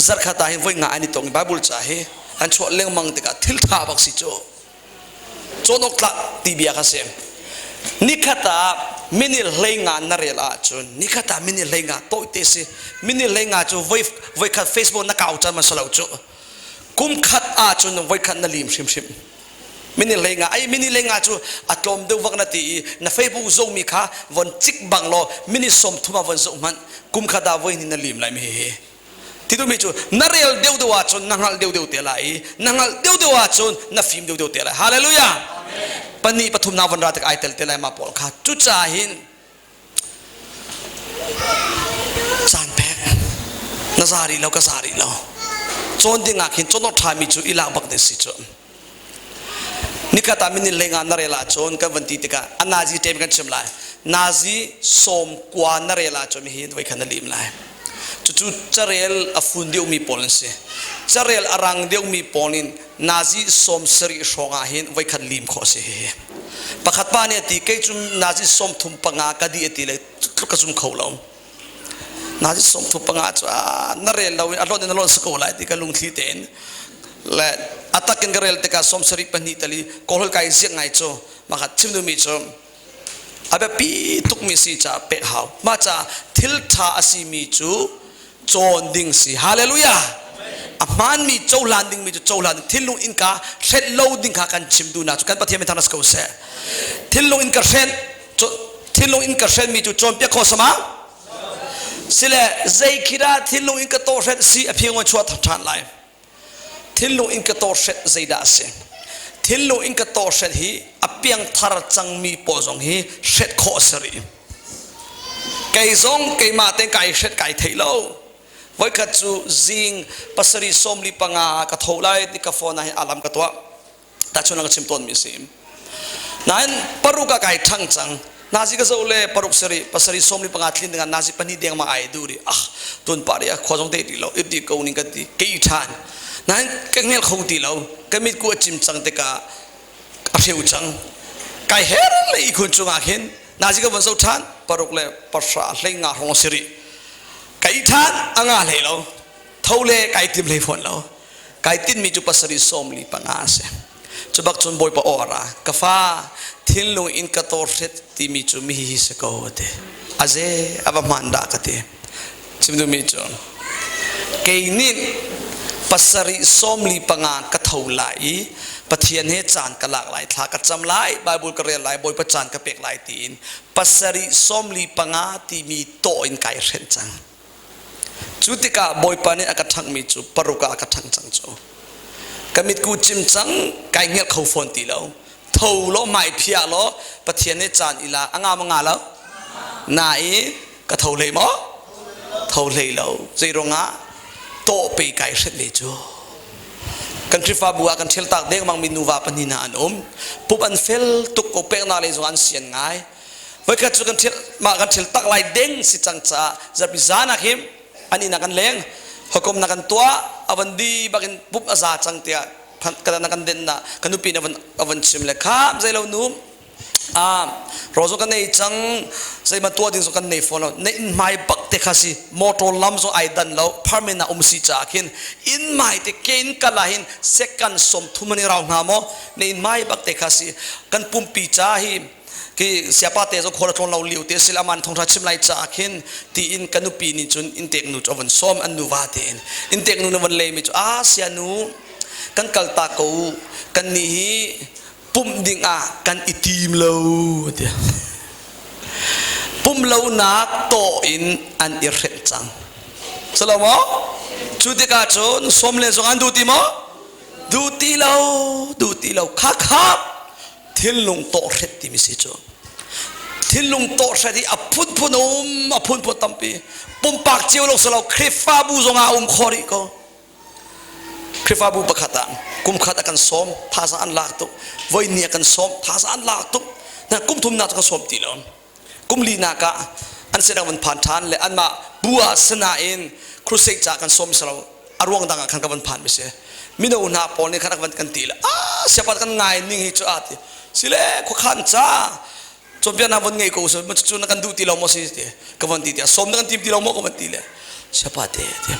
zar khata hi voi nga ani tong Bible cha he an chho leng mang te ka thil tha bak si chu chonok tla tibia ka sem nikata mini lenga narela chun nikata mini lenga toite se mini lenga chu voi khat Facebook na kau chan ma salo chu kum khat a chun voi khat na lim shim mini lenga chu atlom de wak na ti na Facebook zo mi kha von chik bang lo mini som thuma von zo man kum khata voi ni na lim lai mi he tidu mi chu narel deu wa chun nangal deu te lai nangal deu wa chun na fim deu te lai hallelujah pani pathum na van ratak aitel te lai ma pol kha chu cha hin san pek nazari lo ka sari lo chon dinga khin chono thami chu ila bak de si chu nikata mini lenga narela chon ka vanti tika anaji tem kan chimlai nazi som kwa narela chon hi doi khan lim lai chu charel afun deu mi polin se charel arang deu mi polin nazi som seri shonga hin vai khan lim kho se he pakhat pa ne ti ke chum nazi som thum panga ka di ati le ka chum kholo nazi som thum panga cha narel law alon in alon sko lai ti ka lungthli ten le atakin garel te ka som seri pani tali kohol kai zik ngai cho makhat chimdu mi cho abe pi tuk mi si cha pe haw ma cha thil tha asi mi chu chon ding si hallelujah man mi chow landing mi chow landing Thinlung in ka set loading ka kan chim du na chu kan pathiam thanas ko se Thinlung in ka sen Thinlung in ka sen mi chu chom pya kho sama sile zai khira Thinlung in ka to set si aphiang wa chwa than lai Thinlung in ka to set zai da se Thinlung in ka to set hi apiang thar chang mi po jong hi set kho sari kai zong kai ma te kai set kai thailo với các chú riêng pasari somli panga các thâu lại đi các phone này alam các tua ta cho nó chim tuần mi sim nan paruka kai thang chang nazi ka zole paruk sari pasari somli panga thlin dengan nazi pani deng ma ai duri tun paria khojong te dilo ibdi ko ning ka ti kei than nan ka ngel khou ti lo kamit ku chim chang te ka apheu chang kai her le ikun chunga khin nazi ka bonso than paruk le pasra lenga hong siri cái than anh à lấy lâu thâu lệ cái tim lấy phun lâu cái tin mi chụp pasari som li panga se chụp bác chun boy pa ora kafa Thinlung in kator set ti mi chụp mi hi se ko te aze aba manda kate chim du mi chun cái nin pasari som li panga ka thâu lại pathian he chan ka lak lai thla ka cham lai bible ka rel lai boy pa chan ka pek lai tin pasari som li panga ti mi to in kai ren chang chutika boy pane akathang mi chu paruka akathang chang chu kamit ku chim chang kai ngel khau phone ti lo thou lo mai phia lo pathian ne chan ila anga manga lo nai ka thou le mo thou le lo zeironga to pe kai set le chu country fa bua kan thel tak deng mang minuwa panina anom pup an fel tuk ko pek na le zo an sian ngai với các chú kan thel tak lai deng si chang cha zabizana him ani nakan leng hukum nakan tua avandi bakin pup aza chang tia kada nakan den na kanupi na avan sim le kha zai lo nu rozo kan nei chang zai ma tua ding so kan nei phone nei mai bak te khasi motor lam zo ai dan lo permena si cha khin in mai te ken kalahin second som thumani raw nga mo nei mai bak te khasi kan pumpi cha hi ki siapa te zo khora thon lo liu te silaman thong tha chim lai cha khin ti in kanupi ni chun in tek nu chovan som an nu wa te in tek nu na van le mi chu sia nu kan kalta ko kan ni hi pum ding kan itim lo te pum lo na to in an irhen chang salamo chu te ka chon som le zo an du ti mo du ti lo kha kha Thinlung to ret ti mi si chu Thinlung to sadi apun pun tampi pumpak chiu lo salo khrifa bu zonga khori ko khrifa bu bakhata kum khata kan som thasa an lak tu voi ni kan som thasa an lak tu na kum thum na ka som ti lo kum li na ka an se dawan phan than le an ma bua sana in crusade cha kan som salo arwang danga kan ka ban phan mi se mino na pon ni khanak ban kan ti la sepat kan ngai ning hi chu ati sile ko khan cha chompian na von ngai ko so chu na kan du ti lo mo si te ka van ti te som na kan tim ti lo mo ko van ti le sepate te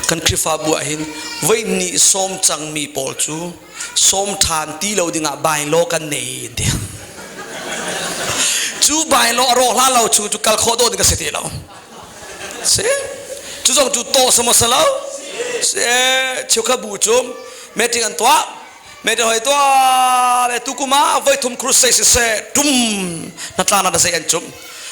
kan krifa bu ahin voi ni som chang mi pol chu som than ti lo dinga bai lo kan nei te chu bai lo ro la lo chu kal kho do dinga se te lo se chu jong chu to samo sa lo se chu kha bu chum meting an twa mẹ đòi toa để tu kuma với thum crusade se tum na tla na se an chum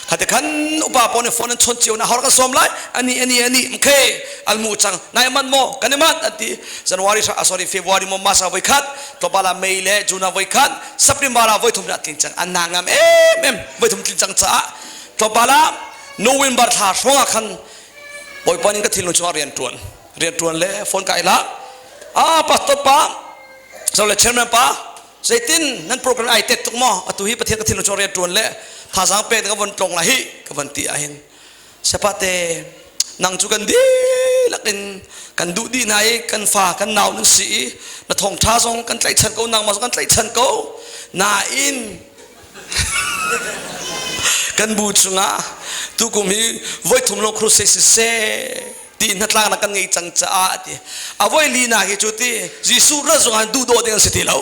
khate khan upa pon phone chon chiu na hor ka som lai ani mkhe almu chang nai man mo kanemat ati January sorry February mo masa voi khat to bala May le June voi khat September la voi thum na tin chang anangam em voi thum tin chang cha to bala November tha songa khan boy panin ka thilun chu rian tuan le phone kai la pastor pa so le chairman pa zaitin nan program ai tet tuk mo atu hi pathian ka thilo chore tuan le tha sang pe ka von tlong la hi ka van ti ahin sapate nang chu kan di lakin kan du di nai kan fa kan naw nang si na thong tha song kan tlai chan ko nang ma kan tlai chan ko na in kan bu chunga tu kum hi voi thum lo crusade se tin hatlang na kan ngai chang cha ati avoi lina hi chuti jisu ra zongan du do deng siti lo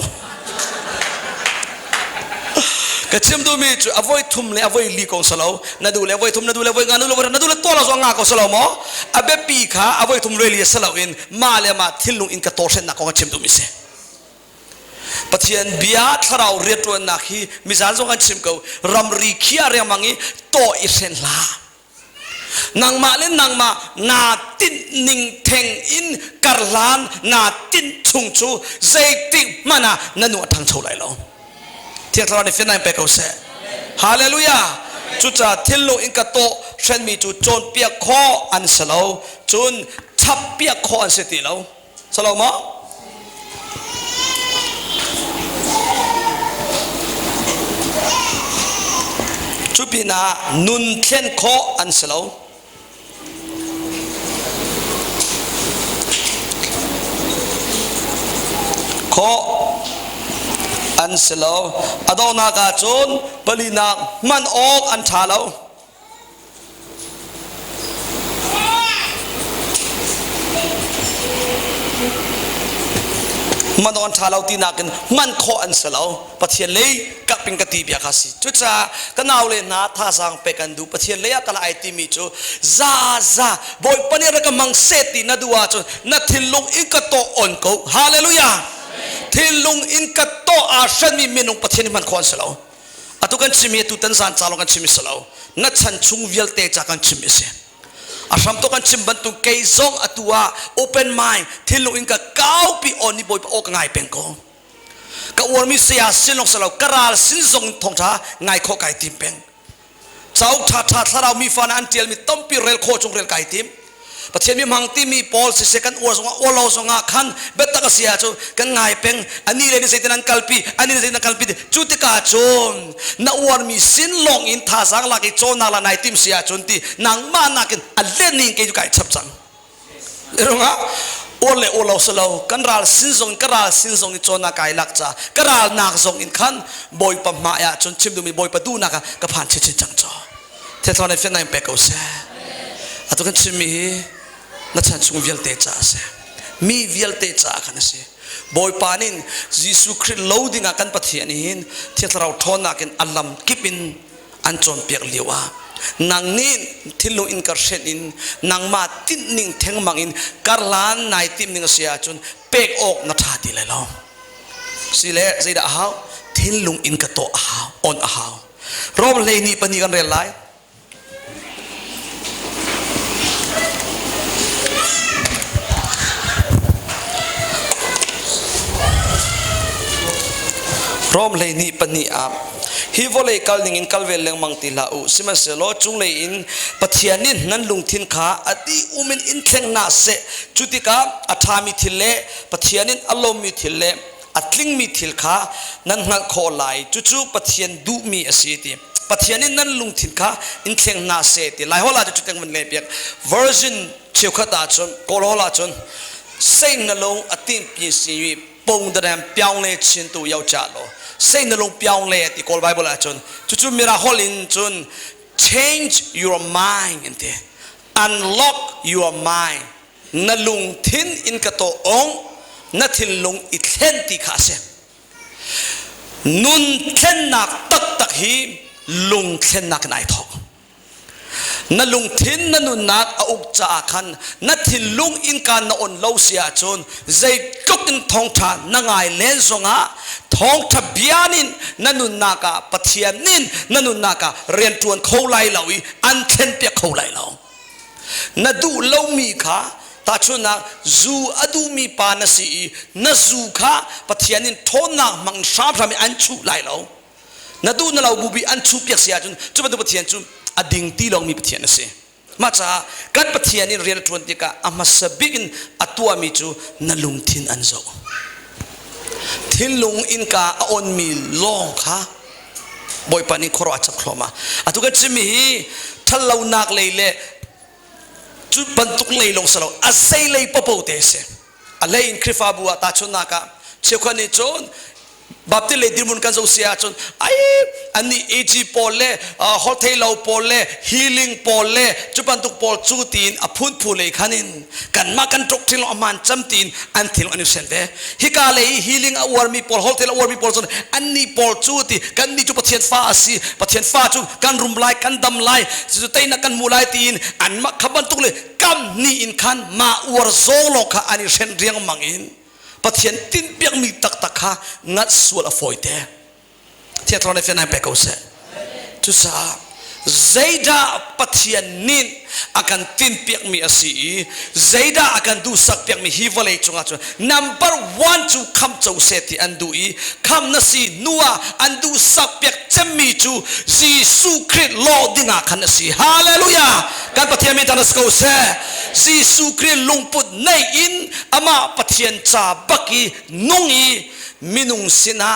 ka chem do mi chu avoi thum le avoi li kong salo na du le avoi thum na du le avoi nganu lo na du le ตัวเรางาก็สลาวมออาเบปีขาเอาไว้ทุ่มเรียสลาวินมาเลยมาทิลลุงอินกระโตเส้นนักของชิมดูมิเสปะเทียนเบียทเราเรียนตัวนักฮีมิจารส่งกันชิมกูรำรีขี้อะไรมังงี้โตอิเซนลานางมาเล่นนางมานาตินนิงเทงอินการลานนาตินชุงชูใจติมานานันวทางโชว์ไหลลงเที่ยงเราในฟินแลนด์ไปกูเสฮาเลลูยาจุดจะทิลลุงอินกระโตเช่นมีจุดโจนเปียกคออันสลาวจุนทับเปียกคออันเสติลาวสลาวมั้งจุบินานุนเทนโคอันสลาวโคอันสลาวอดอนากาจนบลีนักมันออกอันชาลาวมันออนชาลาวตีนักมันโคอันสลาวปะเทียนเลยกับเป็นกติเบียคาสิจุดจ้าก็น่าเลยนาท่าสังเปกันดูปะเทียนเลยก็ละไอติมิจูซาบอยปนีรักมังเซตินาดูว่าจูนัททิลลุงอินกะโตอ่อนกูฮาเลลูยาทิลลุงอินกะโตอาชันมีเมนุปะเทียนมันโคอันสลาวอะตุกันชิมีตุตันซานซาลงกันชิมิสลาวนัทชันชุงเวลเตจากกันชิมิเสอาสามตัวกันชิมบันตุเกยซงอตัว open mind ทิลลุงอินกะก้าวปีออนนี่บอยปะโอกง่ายเป็นกูก็อวมิเสียสินลงสลาวกระราสินทรงทงท้าง่ายข้อไก่ทิมเป็นเจ้าถ้าเรามีฟันอันเจียลมีต้มปีเรลโคจงเรลไก่ทิมประเทศมีมังที่มีปอลสิเซกันอวสงอวเราสงขันเบตตะกเสียจูกันง่ายเป็นอันนี้เลยนี่เสด็จนันกัลปีอันนี้เสด็จนันกัลปีจุดที่กาจนนักอวมีสินลงอินท่าสังลักอีโจนาลานายทิมเสียจนที่นางมานักินอันเล่นนิ่งเกี่ยวกับชับจังเรื่องอะโอเราสลาวกันราลสินทรงกันราลสินทรงอิโจนาไกลักจ้ากันราลนักทรงอินขันบอยปะมาจนชิมดูมีบอยปะดูนักก็ผ่านเชิดจังจ้าเทศในเฟนในเปกเอาเสียอะตุกันชิมีนัทชันชุงวิลเตจ่าเสมีวิลเตจ่ากันเสบอยปานินยิสุคริสต์โลดิงกันปะเทียนินที่เราทอนักกันอัลลัมกิบินอันจนเปียกเลียวานางนินทิลลุงอินกัรเชนินนางมาตินนิงเทงมังอินการลานนายติมนิงเสียจนเปกออกนัทาติเลยล่ะสิเลใจด่าฮาวทิลลุงอินกะโตฮาวออนฮาวรอบเลยนี่ปนีกันเรียนไลรอมเลยนี่ปนีอาฮิวเลยกัลนิงอินกัลเวลเลงมังติลาอุสิมันเสลอจุงเลยอินปะเทียนินนั้นลุงทินขาอดีอุมินอินเทงนาเสจุติกาอัฐามิทิเลปะเทียนินอารมณ์มิทิเลอัตลิงมิทิลขานั้นนักโคลายจุปะเทียนดูมีอสีติปะเทียนินนั้นลุงทินขาอินเทงนาเสติหลายฮอลาจุดแต่งมันเลยเปียก version เชี่ยวขัดตาจนโกลฮอลาจนเส้นนลงอติมปีสีปงเดรมเปียงเลชินตัวยาวจ่าโลเส้นนลงเปียงเลติโกลไบเบิลจนจุมีราฮอลินจน change your mind อันเด unlock your mind นลุงทินอินกะโตองนทินลุงอิเทนติขาเซนุนเทนนักตักฮีลุงเทนนักนายทอกนลุงทินนนุนักอุกจ่าขันนทินลุงอินการนอนเลาเสียจนใจจุกินทองชานงายเลนสงะทองทะเบียนินนนุนักปะเทียนินนนุนักเรียนจวนเขาไล่เหล่าอันเทนเปียเขาไล่เหล่านดูเลามีขาตาชนะจูอดูมีปานสีนจูขาปะเทียนินทอนักมังชาพรามอันชูไล่เหล่านดูนเราบุบีอันชูเปียกเสียจนจุบันดูปะเทียนจุอดิ่งตีลองมีปะเทียนเสียมาจากการปะเทียนินเรียนทวนติกาอามาสบิกินอัตัวมีจูนลุงทินอันโซทินลุงอินกาออนมีลองค่ะบอยปานิโครอาจับคลอมาอัตุกันจิมีทัลลาวนักเลยเล่จุดบรรทุกเลยลงสลาวอาศัยเลยปะปูเตเสอะไรอินคริฟาบัวตาชนนักเชื่อคนนี้จนบัพติเลยดิมุนกันโซเซียจนไอ้ อันนี้เอจีปอลเล่ฮอลเทลปอลเล่ฮีลิ่งปอลเล่จุปันตุกปอลจูตีนอพุนพูเลยขันินกันมากันตกที่เราอมันจำตีนอันที่เราอันนี้เซนเวฮิกาเลยฮีลิ่งอวาร์มีปอลฮอลเทลอวาร์มีปอลจนอันนี้ปอลจูตีกันนี่จุปะเทียนฟ้าสิปะเทียนฟ้าจูกันรุมไล่กันดำไล่สุดท้ายนักกันมูไล่ตีนอันมาขบันตุกเลยกันนี่อินขันมาอวาร์โซโลกะอันนี้เซนเรียงมังอินปะเทียนตินเปียงมีตักฮะงัดส่วนอฟอยเตเทียนตอนนี้เป็นนายเปกเอาเสทุสาใจด่าปะเทียนนินอาการตินเปียกมีอาศัยใจด่าอาการดูสักเปียกมีฮิวเลยจงอาจ number one จูคำเจ้าเสติอันดูอีคำนั้นสินัวอันดูสักเปียกจะมีจูจีสุคริสโลดิงาขันนั้นสิฮาเลลูยาการปะเทียนมีทางสกาวเสจีสุคริสลงปุดในอินอามาปะเทียนจ่าบักอีนุ่งอีมินุงสินะ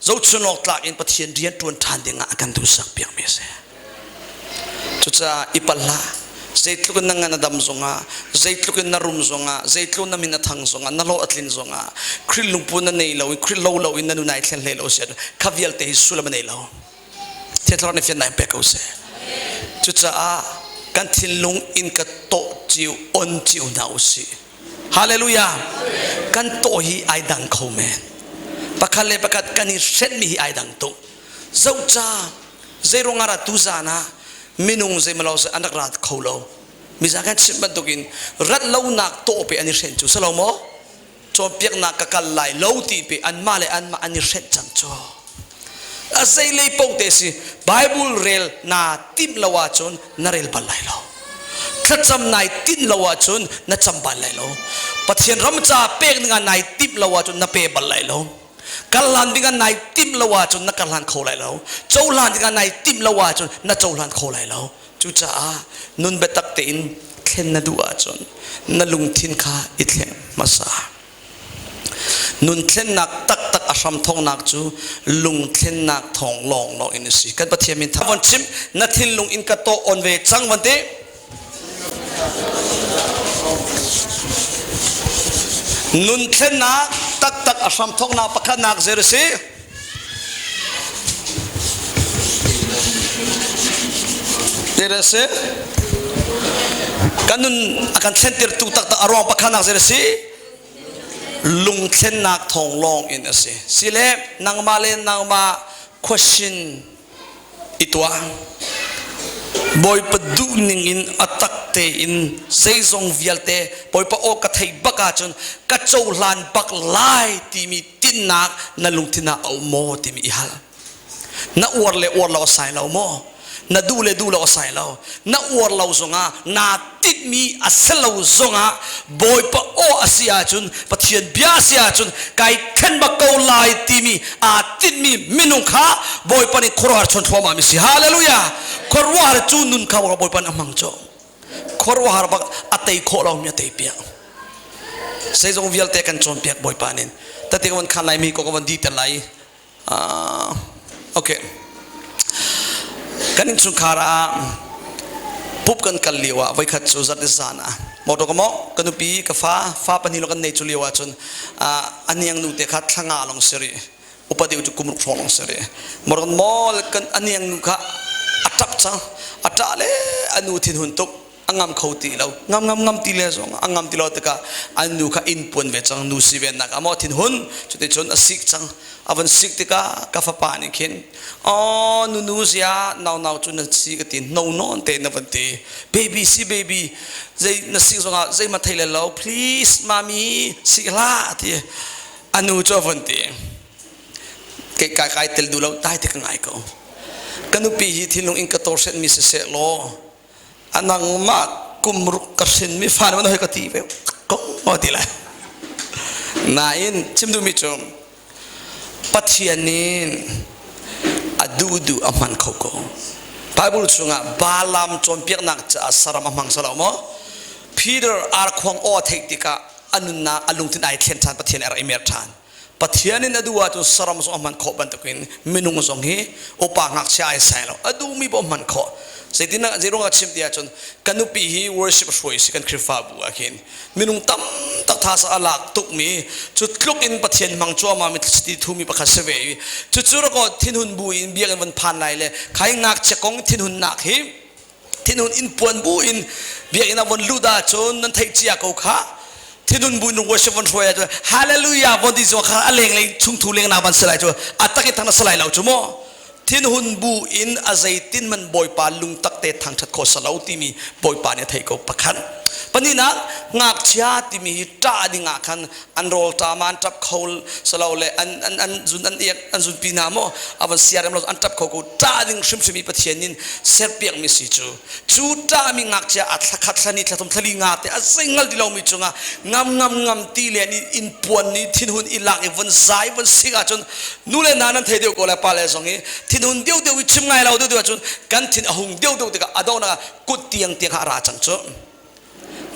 เราชนออกหลักอินปะเทียนเรียนตวนทานดิงาอาการดูสักเปียกมีเสจุดจะอิปัลลาใจทุกนั่งนัดดำซงะใจทุกนั่งรุมซงะใจทุกนั่งมินาทังซงะนั่งโลอัตลินซงะคริลลุงปูนั่นเนยเราคริลโลอินนั่นนู่นไอเทนเลโลเสียขวิลเตหิสุลมันเนยเราเทียนเราในฟินนายเปกเอาเสียจุดจะกันทินลุงอินกับโตจิวอนจิวนาอุสิฮาเลลูยากันโตฮีไอดังเขาแมนปะคันเลปะกัดกันฮิเซนมีฮีไอดังโตเจ้าจ้าใจรงอาราตุจานะมินุงใจมาเราse anak rat khau lo misalkan simpan tukin rat lo nak to pe ani sen chu salo mo cho piak nak kakal lai lo ti pe an ma le an ma ani sen chang cho asai le pau te si bible rel na tim lawa chon na rel bal lai lo Thacam nai tin lawa chon na cham bal lai lo pathian ram cha pek nga nai tim lawa chon na pe bal lai lo kalan dengan nai tim lawa chun na kalan kho lai lo choulan dengan nai tim lawa chun na choulan kho lai lo chu cha nun betak te in thlen na duwa chun na lungthin kha I thlen masa nun thlen nak tak tak asam thong nak chu lungthlennak thong long lo in si kan pathiam in thavon chim na Thinlung in ka to on ve chang wante nun thlennak tak tak asam thong na pakhat nak zersi zersi kanun akan sentir tu tak tak arong pakhat nak zersi lungthlennak thong long in ase sile nang ma question itwa boy padu ning in atak te in seizong vialte boy pa o ka thei baka chun ka choulan bak lai ti mi tinnak na lungthina au mo ti mi hal na orle orlo sai lo mo na dule osai lo na orlo zonga na tit mi aselo zonga boy pa o asia chun pathian bia sia chun kai khen ba ko lai ti mi a tit mi minung kha boy pa ni khorwar chon thoma mi si hallelujah khorwar chu nun kha boy pa amang cho khorwar ba atei kho lo mi atei pia sei zong vial te kan chon piak boy pa nin ta te kon khan lai mi ko kon di ta lai okay kanin sungkara pup kan kaliwa vai khat chu zat zana moto kamo kanupi ka fa panilo kan nei chuliwa chun aniang nu te khat thanga long seri upadi chu kumruk long seri moron mol kan aniang nu kha atap cha atale anu thin hun tuk angam khoti lo ngam ti le song angam ti lo te ka anu kha in pon ve chang nu si ven nak amo thin hun chute chon asik chang avan sik te ka fa pa ni khin nu sia now chu na si ka tin no non te na vanti baby si baby zai na sik zonga zai ma thaile lo please mami sikla ti anu cho vanti ke kai tel du lo tai te ka ngai ko kanupi hi Thinlung in ka tor set mi se lo anang ma kumruk kasin mi fan man hoy ka ti ve ko odila nain chimdu mi chom pathianin adudu aman khoko bible chunga balam chompiak nak cha saram amang salamo Peter ar khong o theitika anunna alungtin ai thlen chan pathian ar imer than pathianin aduwa tu saram so aman kho ban takin minung song hi opa ngak cha ai sai lo adu mi bo man kho ใส่ที่นั่งจีรงอาชิมเดียจนกันนุปีฮี worship ช่วยสิกันคริฟาบัวกินมินุงตั้มตักทาสอาลักตุกมีจุดลุกอินปะเทียนมังจัวมามิสติทูมีปะคัสเวย์จุดจุดก็ทินหุนบุอินเบียกันวันพันไหลเลยใครงักจะกงทินหุนนักฮิทินหุนอินปวนบุอินเบียกันวันลูดาจนนั่นไทยเจียกเอาขาที่นุ่นบุญวัชวันช่วยจ้ะฮาเลลูยาวันที่จะข้าอะไรเลยชุ่มทุเรงนาบันสลายจ้ะอัตตะกิทางนั้นสลายเราจ้ะโมที่นุ่นบุอินอาศัยตินมันบอยปาลุงตักเตะทางชัดโคสลาวที่มีบอยปาเนี่ยไทยก็ประคันปนินักงักเชียที่มีจ้าดิงักขันอันโรลตามันจับเขาสลาวเลยอันจุนอันเอียอันจุนปีนามออาวันเสียร์เราอันจับเขากูจ้าดิงชิมมีปะเทียนินเสียเปียกมิสิจูจูจ้ามีงักเชียอัดขัดขัดนิดละทมทะลีงัดแต่อาศัยงัดที่เรามีจุงงามตีเลยนี่อินปวนนี่ทิ้งหุ่นอิลักอีวันใจวันสิกาจนนู่นเลยนานั้นเทเดียวก็เลยปาเลยสองนี้ทิ้งหุ่นเดียววิชิมไงเราเดียวจนกันทิ้งหุ่นเดียวติกาอดอนะกุดเตียงหาราจังจ้ะ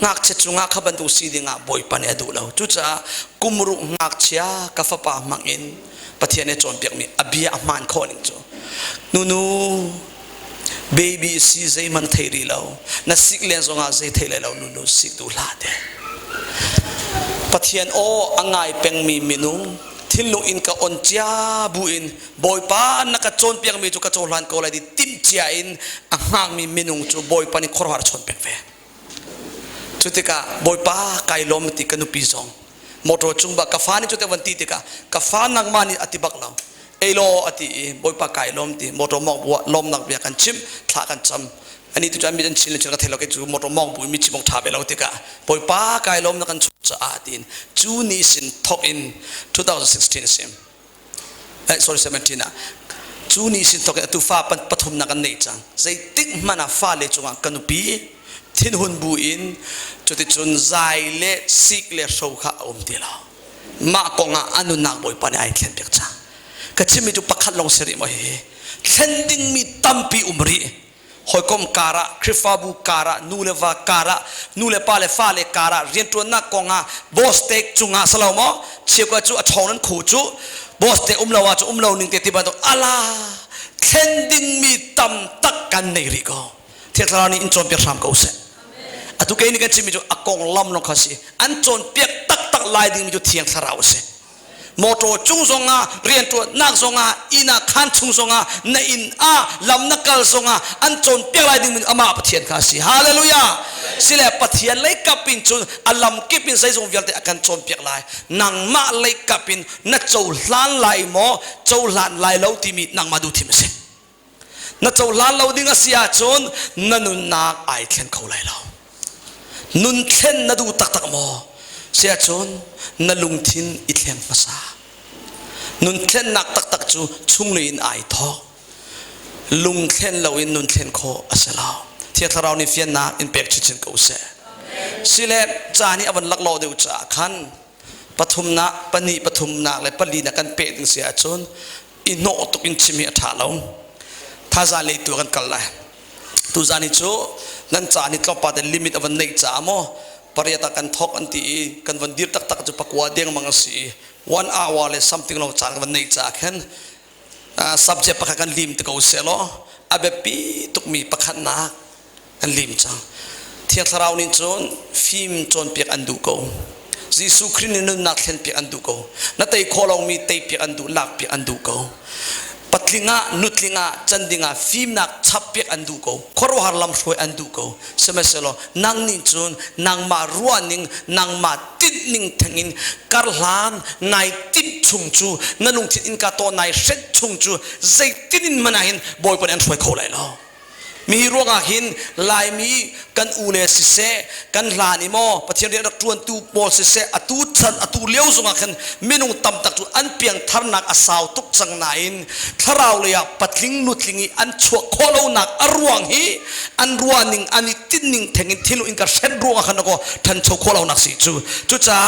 งักเชจุงักขบันตุสีดิงะบอยปันเอดูเราจุจ้ากุมรุงักเชียกัฟปามังอินปะเทียนเนจอนเปียกมีอเบียมันคอนิงจ้ะนูเบบี้ซีเซมันเทรีเรานัสิกเลนซงอาเซเทเลเรานูสิกดูลาเดปะเทียนโออังไงเป็งมีมินุทินลุงอินกับอนจ้าบุอินบอยปานนักจอนเปียกมีจุกจอลันก็เลยดิติมเจียอินอังหางมีมินุจูบอยปานิคอร์ฮาร์ชอนเปียกเวจุดที่กะบอยป้าไก่ล้มติกันนุปีซองมอเตอร์จุงบะกาฟานี่จุดที่วันตีติกะกาฟานักมานี่อติบักเราเอโลอติบอยป้าไก่ล้มติมอเตอร์มองบัวล้มนักเบียกันชิมทากันจำอันนี้ตุจามีจันชินเลยจุดกระเทลก็จูมอเตอร์มองบุยมีชิมองทาเบลเราติกะบอยป้าไก่ล้มนักกันชุดจะอาตินจูนี่สินทอกอิน2016ซิมsorry 17นะจูนี่สินทอกตุฟ้าปฐมนักกันเนจังใจติ๊กมันอ่ะฟ้าเลยจุงกันนุปีทิ้งหุ่นบุอินจุดที่จุนใจเละสิกเละโชว์ข้าอมตีเรามากงาอนุนักบอยปานไอเทนเปียกจ้าก็ชิมิจุปักขัดลงเสริมเฮเทนดิ้งมีตั้มปีอุมรีหอยกมการะคริฟาบูการะนูเลวาการะนูเลปาเลฟาเลการะเรียนตัวนักกงาบอสเต็กจุงาสลาวมอเชี่ยวกับจุอชองนั้นขู่จุบอสเต็กลาวาจุลาวหนึ่งเตติบันตุอาลาเทนดิ้งมีตั้มตักกันในริโกเที่ยวเรานี่อินจอมเปียกสามกูเสอตุกนี้กันชิมิจุอากงล้ำลงข้าสิอันจนเปียกตักลายดิ่งมิจุเทียงสระวเสมอโตจุงสงาเรียนตัวนักสงาอินาขันจุงสงาในอินอาลำนักกัลสงาอันจนเปียกลายดิ่งมิอามาปะเทียนข้าสิฮาเลลูยาสิเลปะเทียนเล็กกับปินจุนอัลลัมกิปินใส่ทรงเวียลเตอกันจนเปียกลายนางมาเล็กกับปินนักโจลานลายหมอโจลานลายเหลาที่มีนางมาดูที่มิเสนักโจลานเหลาดิ่งอาเซียจนนันุนนักไอเทนเขาลายเหลานุนเทนนัดูตักโมเสียจนนัลุงทินอิเทมภาษานุนเทนนักตักจูชุ่งเลยอินไอทอลุงเทนเราอินนุนเทนโคอาเซลาเทียทเราในเฟียนนักอินเปกชิชินกูเสสิเลจานี่อวันลักโลเดือจ่าขันปฐุมนักปณีปฐุมนักและปลีนักกันเปถึงเสียจนอินโนตุกินชิมิอัฐาเราท่าจาเลยตัวกันกันเลยตุจานิจูนั่นจานิตลอดปาเดลิมิตอวันในจามอปริยัตกันทอกอันตีกันวันดีตักจุปักวาเดียงมังสี 1 hour เลย something เราจานวันในจากันsubject ปักกันลิมตะกูเสลออาเบปีตุกมีปักขันนักกันลิมจังเที่ยงเรานี่จนฟิล์มจนเปียกอันดูกูยิสุคริสต์นึกนักเห็นเปียกอันดูกูนั่นแต่ขอเรามีเตยเปียกอันดูลักเปียกอันดูกูปัตลิงะนุตลิงะจันดิงะฟิล์มนักชับเปียกอันดูกูขอเราหาลำช่วยอันดูกูเสมอเสลอนางนิจนนางมารัวนิงนางมาติดนิงทั้งอินการหลานนายติดชุงจูนั่นลุงทิดอินกาโตนายเซ็ตชุงจูใจติดอินมันหินบอยปนอันช่วยเขาเลยล่ะมีรวงหินลายมีกันอูเลสิเซกันลานิโมปะเทียนเรียนรักจวนตูบอลสิเซอตูชันอตูเลี้ยวสงขันมินุงตำตักจูอันเปียงทารนักอาสาวตุกจังนายนทาราวเลยปัดลิงนุดลิงอันชัวโคโลนักอรวงฮีอันรวนิงอันนี้ตินนิงแทงอินทิลุอินกับเซนรวงขันก็ทันชัวโคโลนักสิจูจ้า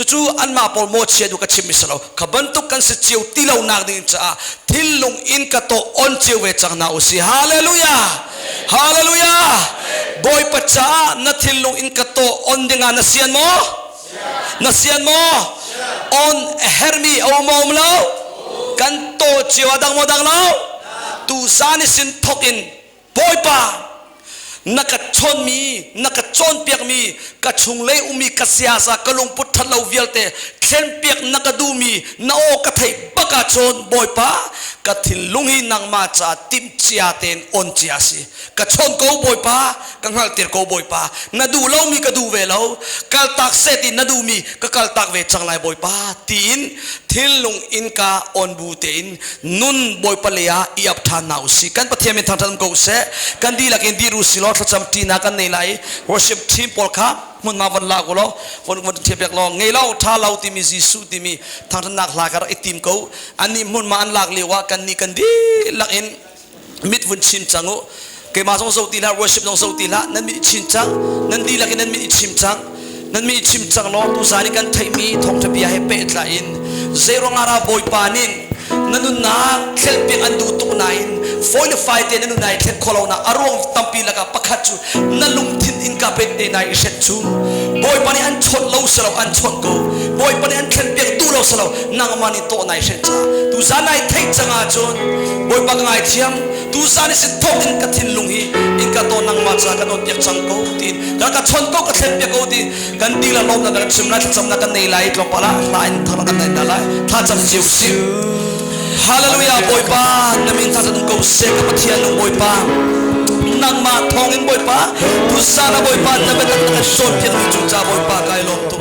จูอันมาปอลโมเชียดูกับชิมิสเราขบันตุกันสิเจียวตีเรานักดินจ้าทิลุงอินกับโตออนเจียวเวจังนาอุสิฮาเลลูยาฮาเลลูยาบอยปัจจานัทิลงอินกัตโตออนดิงานัสยันโมออนเฮร์มีเอาโมมเลากันโตจิวดังโมดังเลาตูซานิสินทอกิน ปอยปานักชนมีนักชนเปียกมีกระชงเล่อุมีกษยาสากลงพุทธเลวเวลเตเช่นเปียกนักดูมีนาโอกระไทปะกาชนบอยปากระถินลุงหินังมาจาติมเจียเตนอนเจียสิกระชนกูบอยปากังหัลเตียกูบอยปานาดูเล่ามีกระดูเวลากัลตักเซตินาดูมีกัลตักเวจังไลบอยปาตีนทินลุงอินกาออนบูเตนนุนบอยปะเลียอีอับทานาวสิกันปะเทียมิทางทางกูเสกันดีลักอินดีรุสิลอทจำตีนักันในไล worship team ปอลค่ะมันมาวันลากูล้อวันเทียบอยากลองไงเล่าท่าเราที่มีจิสุที่มีทางทนักลากระไอทีมกูอันนี้มันมาอันลากเลียวกันนี่กันดีลักอินมิดวันชิมจังโอเกมาส่งสุติละ worship ส่งสุติละนั่นมีชิมจังนั่นดีลักอินนั่นมีชิมจังนั่นมีชิมจังล้อตุสานี่กันไทยมีทองทะเบียนให้เป็ดละอินเซโรงอาราบอยปานินนั่นนู่นนะเทลเปียอันดูตุกนายฟอยล์ไฟเตนั่นนู่นนายเทลโคลนาอารมณ์ตั้มปีละกับปักขัดจูนั่นลุงทินอินกับเป็ดเตนายเช็ดจูบอยปานี่อันชนเล่าสลาวอันชนกูบอยปานี่อันเทลเปียดูเล่าสลาวนางมันนี่โตนายเช็ดจ้าตุสานายไทยจังอาจนบอยปากงายเทียมตุสานี่สิทอกอินกับทินลุงฮีอินกับโตนางมาจากกันโนเปียจังกูตินกันกับชนกูกับเทลเปียกูตินกันดีละลมนั่นกันชิมนัดจำนัดกันในไลท์ลงปะละไลน์ทางกันในนั่นไลท์ถ้าจำจิวซิวHallelujah boy pa namin tatang ko se kapatian ng boy pa nang matongin boy pa tu sana boy pa namin ang son pian ng boy pa kay lom to